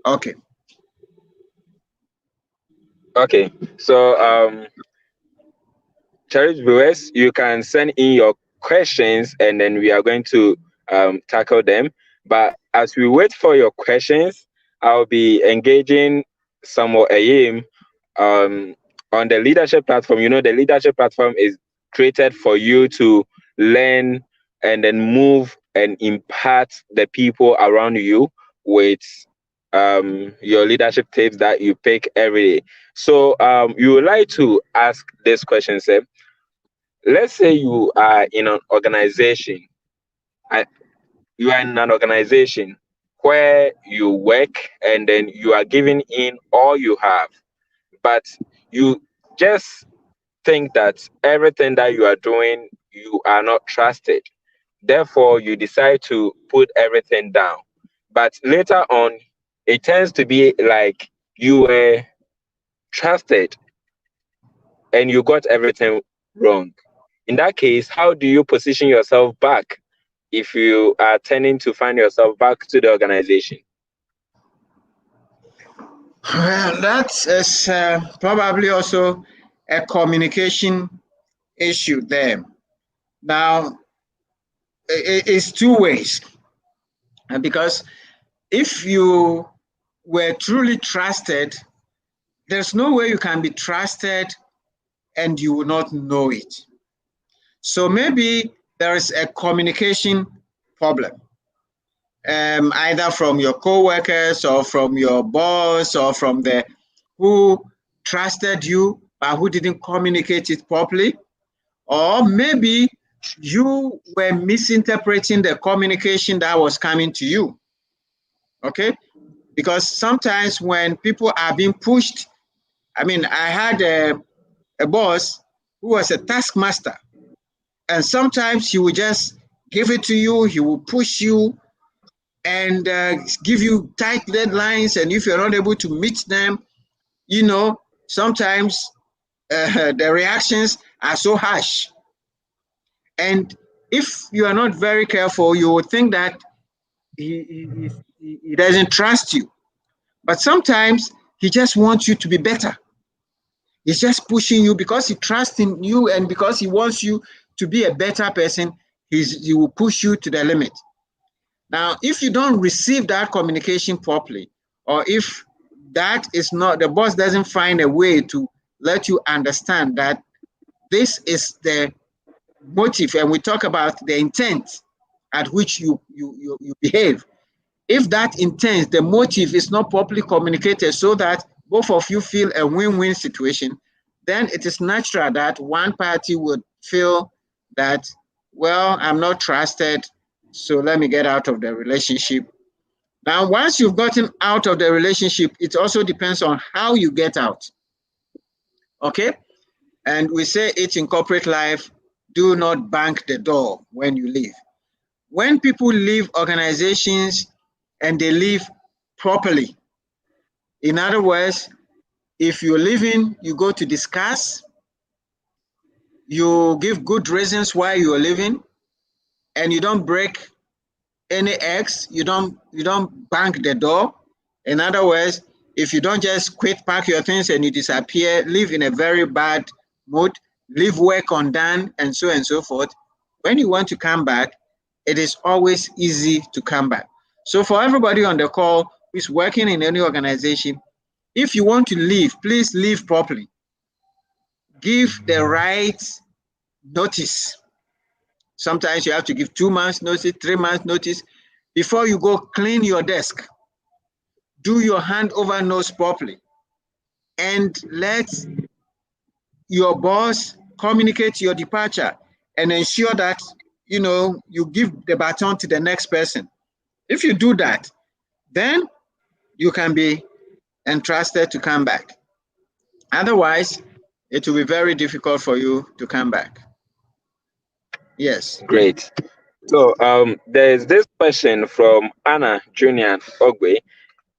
Speaker 3: Okay.
Speaker 4: Okay. So, cherished viewers, you can send in your questions and then we are going to tackle them. But as we wait for your questions, I'll be engaging Samuel Ayim um, on the leadership platform. You know, the leadership platform is created for you to learn and then move and impact the people around you with your leadership tips that you pick every day. So you would like to ask this question, sir. Let's say you are in an organization. uh, You are in an organization where you work and then you are giving in all you have, but you just think that everything that you are doing, you are not trusted. Therefore, you decide to put everything down. But later on, it tends to be like you were trusted and you got everything wrong. In that case, how do you position yourself back if you are tending to find yourself back to the organization?
Speaker 3: Well, that is probably also a communication issue there. Now, it's two ways. Because if you were truly trusted, there's no way you can be trusted and you will not know it. So maybe there is a communication problem, either from your co-workers or from your boss or from the who trusted you but who didn't communicate it properly, or maybe you were misinterpreting the communication that was coming to you. Okay, because sometimes when people are being pushed, I had a boss who was a taskmaster, and sometimes he would just give it to you, he will push you and give you tight deadlines, and if you're not able to meet them, sometimes the reactions are so harsh. And if you are not very careful, you would think that he doesn't trust you. But sometimes he just wants you to be better. He's just pushing you because he trusts in you and because he wants you to be a better person. He will push you to the limit. Now, if you don't receive that communication properly, or if that is not, the boss doesn't find a way to let you understand that this is the motive, and we talk about the intent at which you behave. If that intent, the motive is not properly communicated so that both of you feel a win-win situation, then it is natural that one party would feel that, well, I'm not trusted, so let me get out of the relationship. Now, once you've gotten out of the relationship, it also depends on how you get out. Okay? And we say it in corporate life, do not bang the door when you leave. When people leave organizations and they leave properly, in other words, if you're leaving, you go to discuss, you give good reasons why you're leaving, and you don't break any eggs, you don't bang the door. In other words, if you don't just quit, pack your things and you disappear, live in a very bad mood, leave work undone, and so forth, when you want to come back, it is always easy to come back. So for everybody on the call who is working in any organization, if you want to leave, please leave properly. Give the right notice. Sometimes you have to give 2 months notice, 3 months notice. Before you go, clean your desk. Do your handover notes properly. And let your boss communicate your departure and ensure that you give the baton to the next person. If you do that, then you can be entrusted to come back. Otherwise, it will be very difficult for you to come back. Yes.
Speaker 4: Great. So there's this question from Anna Junior Ogwe.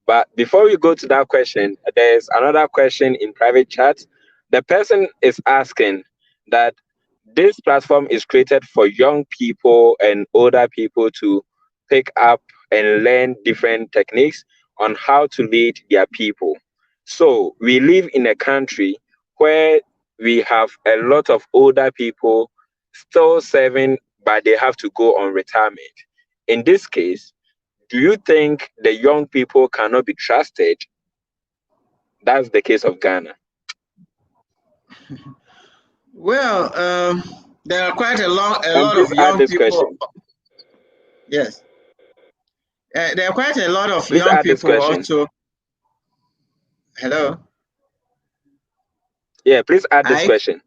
Speaker 4: But before we go to that question, there's another question in private chat. The person is asking that this platform is created for young people and older people to pick up and learn different techniques on how to lead their people. So we live in a country where we have a lot of older people still serving, but they have to go on retirement. In this case, do you think the young people cannot be trusted? That's the case of Ghana.
Speaker 3: Well, there are quite a lot
Speaker 4: Please
Speaker 3: of
Speaker 4: add
Speaker 3: young
Speaker 4: this
Speaker 3: people.
Speaker 4: question.
Speaker 3: Yes, there are quite a lot of
Speaker 4: Please
Speaker 3: young
Speaker 4: add this
Speaker 3: people
Speaker 4: question.
Speaker 3: also. Hello.
Speaker 4: Yeah, please add this
Speaker 3: Ike.
Speaker 4: question.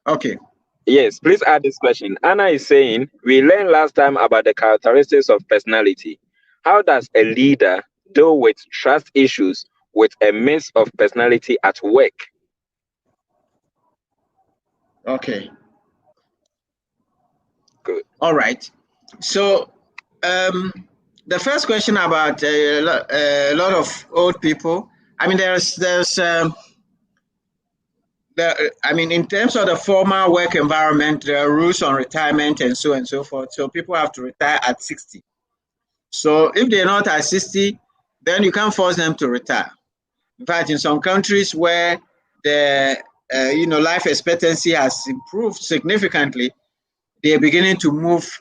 Speaker 3: Okay.
Speaker 4: Yes, please add this question. Anna is saying, we learned last time about the characteristics of personality. How does a leader deal with trust issues with a mix of personality at work?
Speaker 3: Okay.
Speaker 4: Good.
Speaker 3: All right. So, the first question about a lot of old people. I mean, I mean, in terms of the formal work environment, there are rules on retirement and so forth. So people have to retire at 60. So if they're not at 60, then you can't force them to retire. In fact, in some countries where the life expectancy has improved significantly, they're beginning to move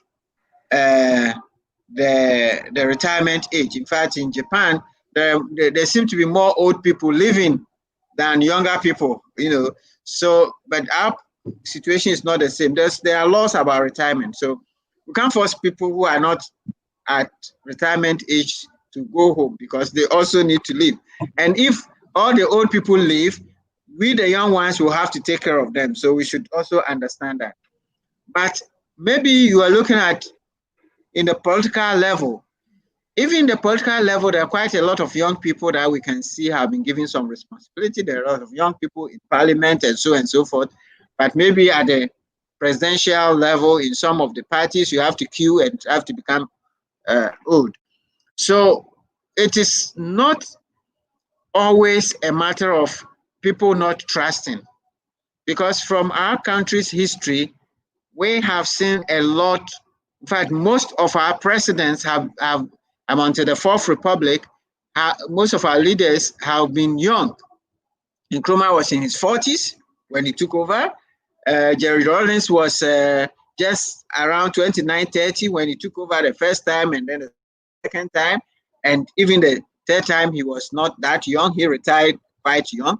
Speaker 3: the retirement age. In fact, in Japan, there seem to be more old people living than younger people. So but our situation is not the same. There are laws about retirement, so we can't force people who are not at retirement age to go home because they also need to live. And if all the old people leave, we the young ones will have to take care of them. So we should also understand that. But maybe you are looking at in the political level. Even the political level, there are quite a lot of young people that we can see have been given some responsibility. There are a lot of young people in parliament and so forth. But maybe at the presidential level, in some of the parties, you have to queue and have to become old. So it is not always a matter of people not trusting, because from our country's history, we have seen a lot. In fact, most of our presidents have until the Fourth Republic, most of our leaders have been young. Nkrumah was in his 40s when he took over. Jerry Rawlings was just around 29, 30 when he took over the first time, and then the second time. And even the third time, he was not that young. He retired quite young.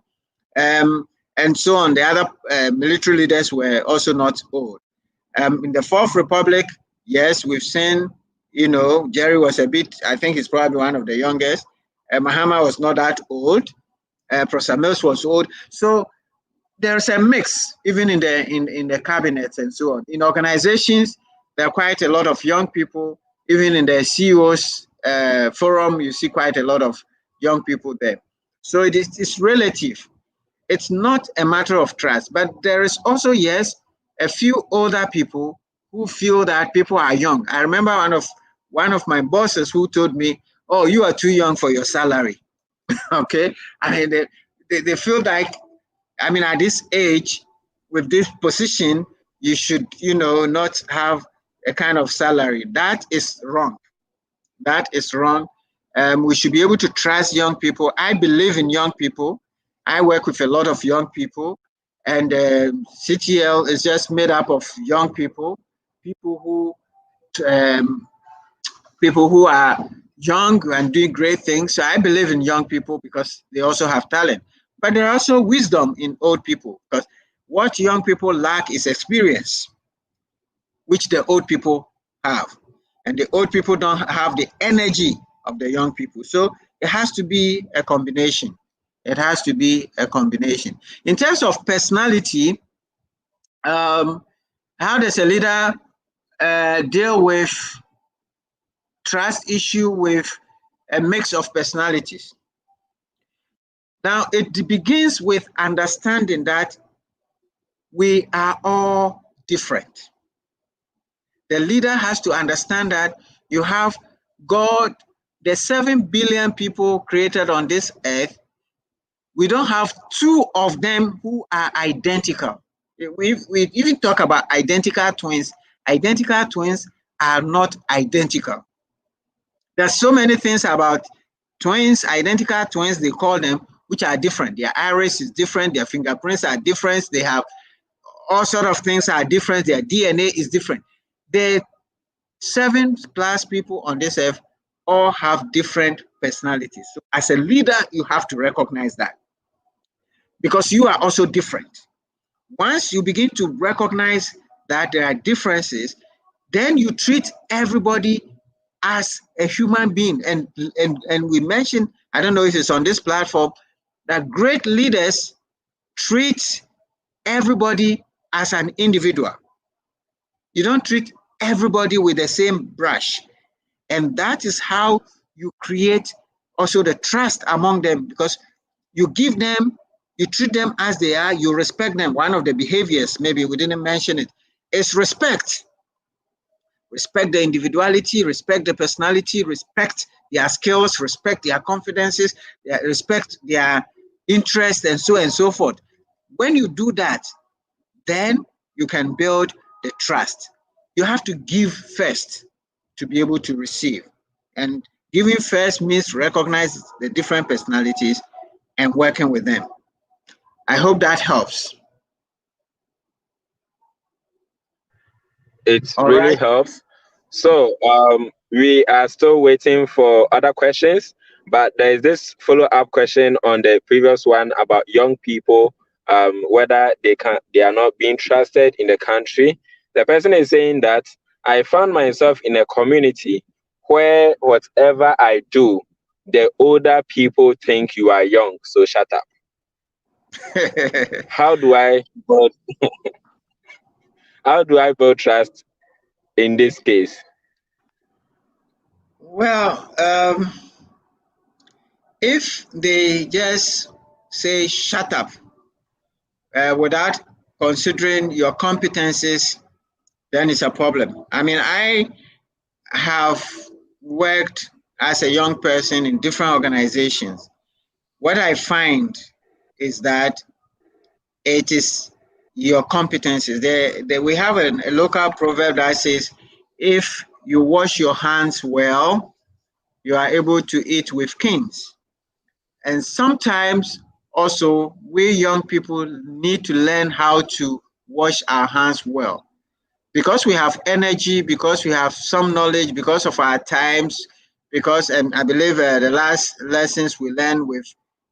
Speaker 3: And so on. The other military leaders were also not old. In the Fourth Republic, yes, we've seen, Jerry was a bit, I think he's probably one of the youngest. Mahama was not that old. Professor Mills was old. So there's a mix, even in the cabinets and so on. In organizations, there are quite a lot of young people. Even in the CEOs forum, you see quite a lot of young people there. So it's relative. It's not a matter of trust, but there is also, yes, a few older people who feel that people are young. I remember one of my bosses who told me, "Oh, you are too young for your salary." Okay, I mean they feel like, I mean, at this age, with this position, you should, not have a kind of salary. That is wrong. That is wrong. We should be able to trust young people. I believe in young people. I work with a lot of young people, and CTL is just made up of young people, people who are young and doing great things. So I believe in young people because they also have talent. But there are also wisdom in old people, because what young people lack is experience, which the old people have. And the old people don't have the energy of the young people. So it has to be a combination. It has to be a combination. In terms of personality, how does a leader deal with trust issue with a mix of personalities? Now, it begins with understanding that we are all different. The leader has to understand that you have God, the 7 billion people created on this earth. We don't have two of them who are identical. We even talk about identical twins. Identical twins are not identical. There's so many things about twins, identical twins, they call them, which are different. Their iris is different, their fingerprints are different, they have all sort of things are different, their DNA is different. The 7+ people on this earth all have different personalities. So as a leader, you have to recognize that, because you are also different. Once you begin to recognize that there are differences, then you treat everybody as a human being. And we mentioned, I don't know if it's on this platform, that great leaders treat everybody as an individual. You don't treat everybody with the same brush. And that is how you create also the trust among them, because you give them, you treat them as they are, you respect them. One of the behaviors, maybe we didn't mention it, is respect. Respect the individuality, respect the personality, respect their skills, respect their confidences, respect their interests, and so forth. When you do that, then you can build the trust. You have to give first to be able to receive. And giving first means recognize the different personalities and working with them. I hope that helps.
Speaker 4: It
Speaker 3: All
Speaker 4: really
Speaker 3: right.
Speaker 4: helps. So we are still waiting for other questions, but there is this follow-up question on the previous one about young people, whether they are not being trusted in the country. The person is saying that I found myself in a community where whatever I do, the older people think you are young, so shut up. How do I build trust in this case?
Speaker 3: Well, if they just say shut up without considering your competencies, then it's a problem. I mean, I have worked as a young person in different organizations. What I find is that it is your competencies. We have a local proverb that says, if you wash your hands well, you are able to eat with kings. And sometimes also we young people need to learn how to wash our hands well, because we have energy, because we have some knowledge, because of our times, because, and I believe the last lessons we learned with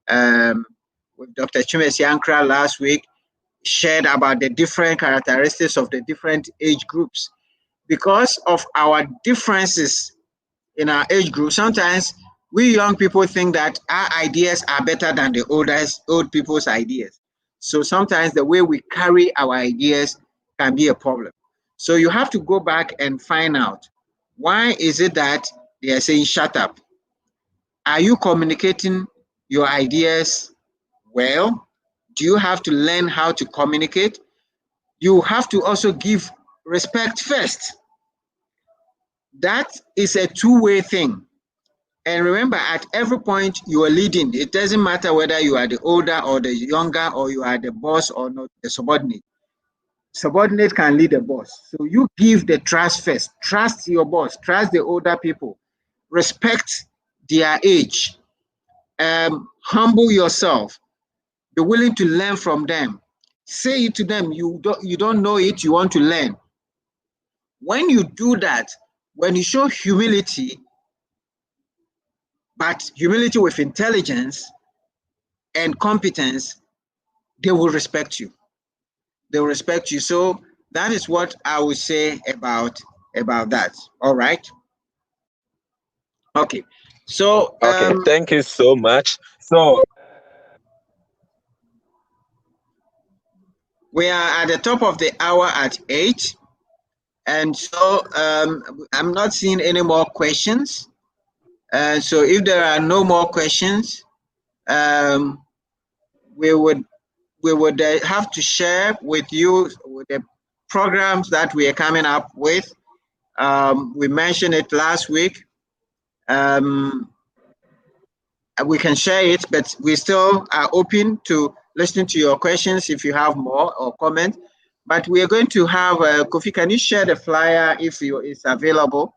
Speaker 3: Dr. Chimesi Ankra last week shared about the different characteristics of the different age groups. Because of our differences in our age group, sometimes we young people think that our ideas are better than the old people's ideas. So sometimes the way we carry our ideas can be a problem. So you have to go back and find out, why is it that they are saying shut up? Are you communicating your ideas well? Do you have to learn how to communicate? You have to also give respect first. That is a two-way thing. And remember, at every point you are leading, it doesn't matter whether you are the older or the younger, or you are the boss or not the subordinate. Subordinate can lead the boss. So you give the trust first. Trust your boss, trust the older people, respect their age, humble yourself, be willing to learn from them. Say it to them, you don't know it, you want to learn. When you do that, when you show humility, but humility with intelligence and competence, they will respect you. They will respect you. So that is what I would say about that. All right. Okay. So
Speaker 4: Okay, thank you so much. So
Speaker 3: we are at the top of the hour at 8. And so I'm not seeing any more questions. So if there are no more questions, we would have to share with you with the programs that we are coming up with. We mentioned it last week. We can share it, but we still are open to listening to your questions if you have more or comment. But we are going to have Kofi. Can you share the flyer if it's available,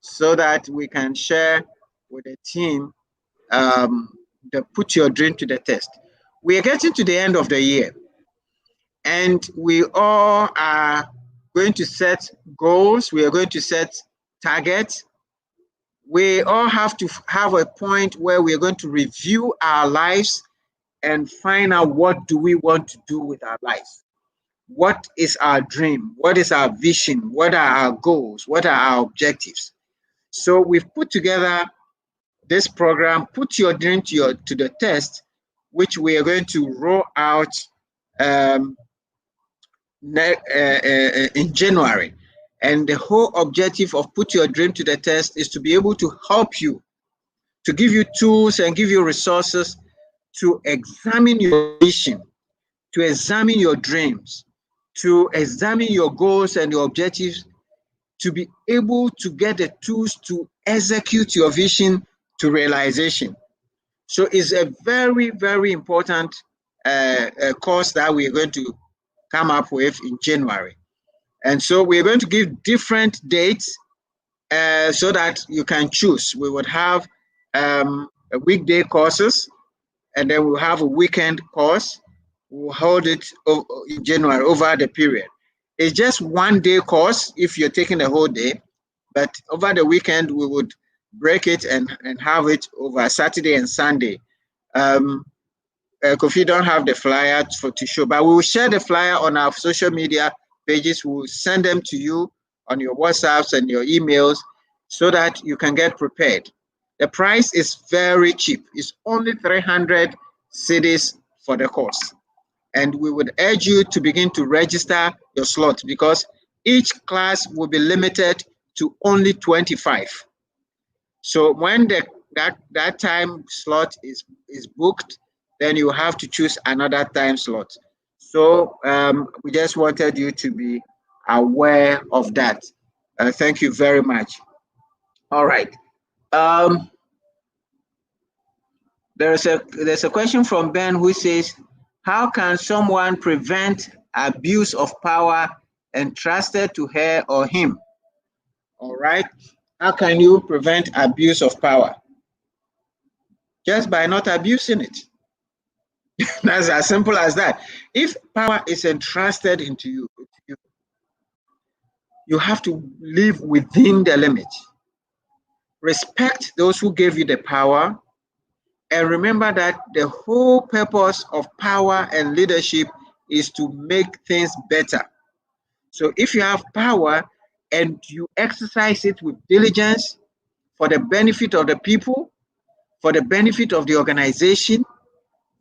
Speaker 3: so that we can share with the team put your dream to the test. We are getting to the end of the year, and we all are going to set goals. We are going to set targets. We all have to have a point where we are going to review our lives and find out what do we want to do with our lives. What is our dream? What is our vision? What are our goals? What are our objectives? So we've put together this program, Put Your Dream to the Test, which we are going to roll out in January. And the whole objective of Put Your Dream to the Test is to be able to help you, to give you tools and give you resources to examine your vision, to examine your dreams, to examine your goals and your objectives, to be able to get the tools to execute your vision to realization. So it's a very, very important course that we're going to come up with in January. And so we're going to give different dates so that you can choose. We would have a weekday courses, and then we'll have a weekend course. We'll hold it in January over the period. It's just 1 day course if you're taking the whole day, but over the weekend we would break it and have it over Saturday and Sunday. Kofi don't have the flyer to show, but we will share the flyer on our social media pages. We'll send them to you on your WhatsApps and your emails so that you can get prepared. The price is very cheap. It's only 300 cedis for the course. And we would urge you to begin to register your slot because each class will be limited to only 25. So when that time slot is booked, then you have to choose another time slot. So we just wanted you to be aware of that. Thank you very much. All right. There's a question from Ben who says, how can someone prevent abuse of power entrusted to her or him? All right. How can you prevent abuse of power? Just by not abusing it. That's as simple as that. If power is entrusted into you, you have to live within the limit. Respect those who gave you the power, and remember that the whole purpose of power and leadership is to make things better. So if you have power and you exercise it with diligence for the benefit of the people, for the benefit of the organization,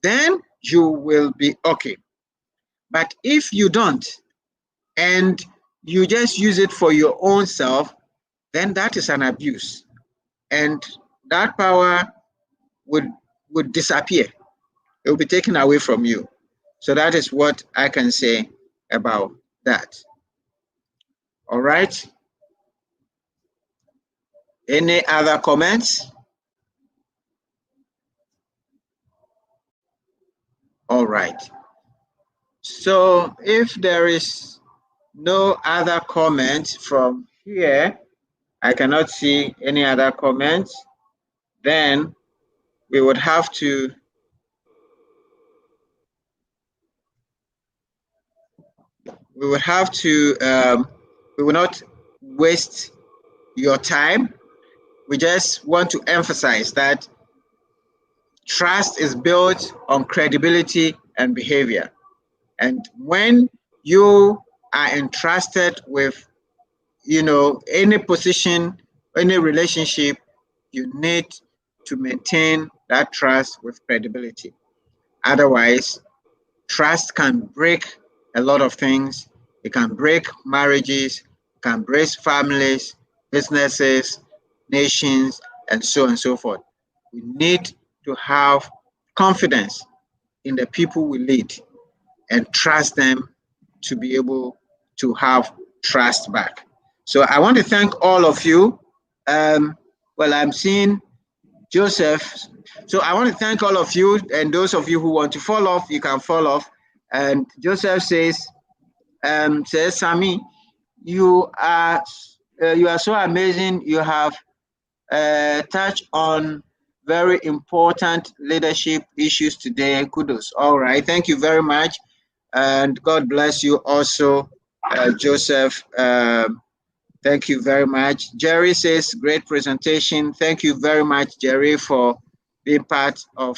Speaker 3: then you will be okay. But if you don't, and you just use it for your own self, then that is an abuse. And that power would disappear. It will be taken away from you. So that is what I can say about that. All right. Any other comments? All right. So if there is no other comments from here, I cannot see any other comments, then we would have to we will not waste your time. We just want to emphasize that trust is built on credibility and behavior. And when you are entrusted with, any position, any relationship, you need to maintain that trust with credibility. Otherwise, trust can break a lot of things. It can break marriages, can break families, businesses, nations, and so on and so forth. We need to have confidence in the people we lead and trust them to be able to have trust back. So I want to thank all of you. Well, I'm seeing Joseph. So I want to thank all of you, and those of you who want to fall off, you can fall off. And Joseph says, Sammy, you are so amazing. You have touched on very important leadership issues today. Kudos. All right. Thank you very much. And God bless you also, Joseph. Thank you very much. Jerry says, great presentation. Thank you very much, Jerry, for being part of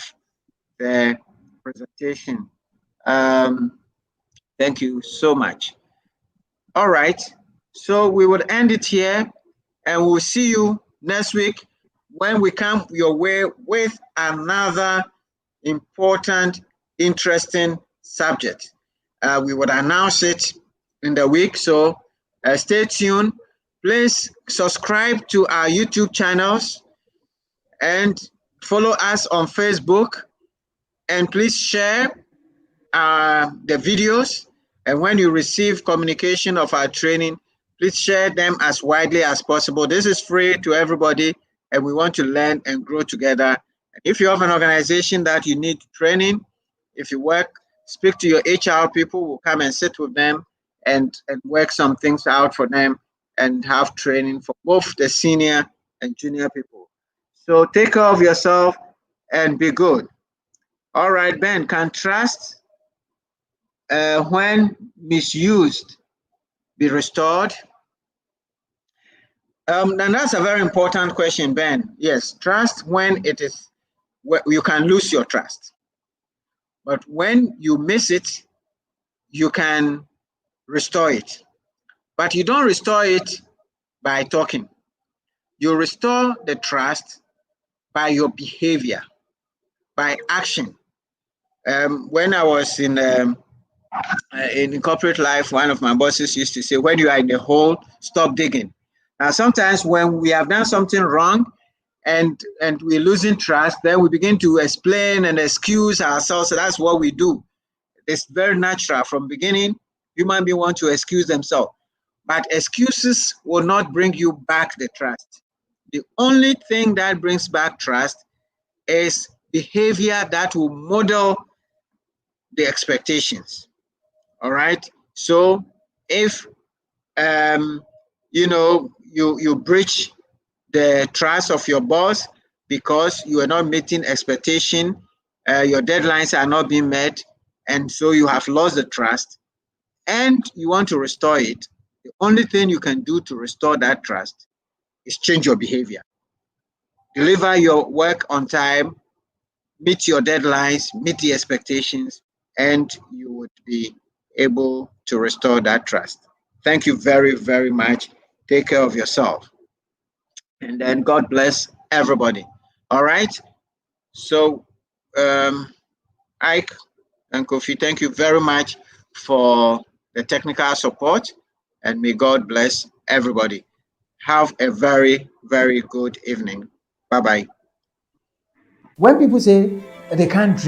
Speaker 3: the presentation. Thank you so much. All right. So we will end it here, and we'll see you next week when we come your way with another important, interesting subject. We would announce it in the week, so stay tuned. Please subscribe to our YouTube channels and follow us on Facebook, and please share the videos. And when you receive communication of our training, please share them as widely as possible. This is free to everybody, and we want to learn and grow together. If you have an organization that you need training, if you work, speak to your HR people. We'll come and sit with them and work some things out for them and have training for both the senior and junior people. So take care of yourself and be good. All right, Ben, can trust when misused be restored? And that's a very important question, Ben. Yes, trust when it is, you can lose your trust. But when you miss it, you can restore it. But you don't restore it by talking. You restore the trust by your behavior, by action. When I was in corporate life, one of my bosses used to say, when you are in the hole, stop digging. Now, sometimes when we have done something wrong and we're losing trust, then we begin to explain and excuse ourselves. So that's what we do. It's very natural. From beginning, human beings want to excuse themselves. But excuses will not bring you back the trust. The only thing that brings back trust is behavior that will model the expectations. All right. So if you breach the trust of your boss because you are not meeting expectation, your deadlines are not being met, and so you have lost the trust, and you want to restore it, the only thing you can do to restore that trust is change your behavior. Deliver your work on time, meet your deadlines, meet the expectations, and you would be able to restore that trust. Thank you very, very much. Take care of yourself. And then God bless everybody. All right. So, Ike and Kofi, thank you very much for the technical support, and may God bless everybody. Have a very, very good evening. Bye bye.
Speaker 1: When people say they can't dream,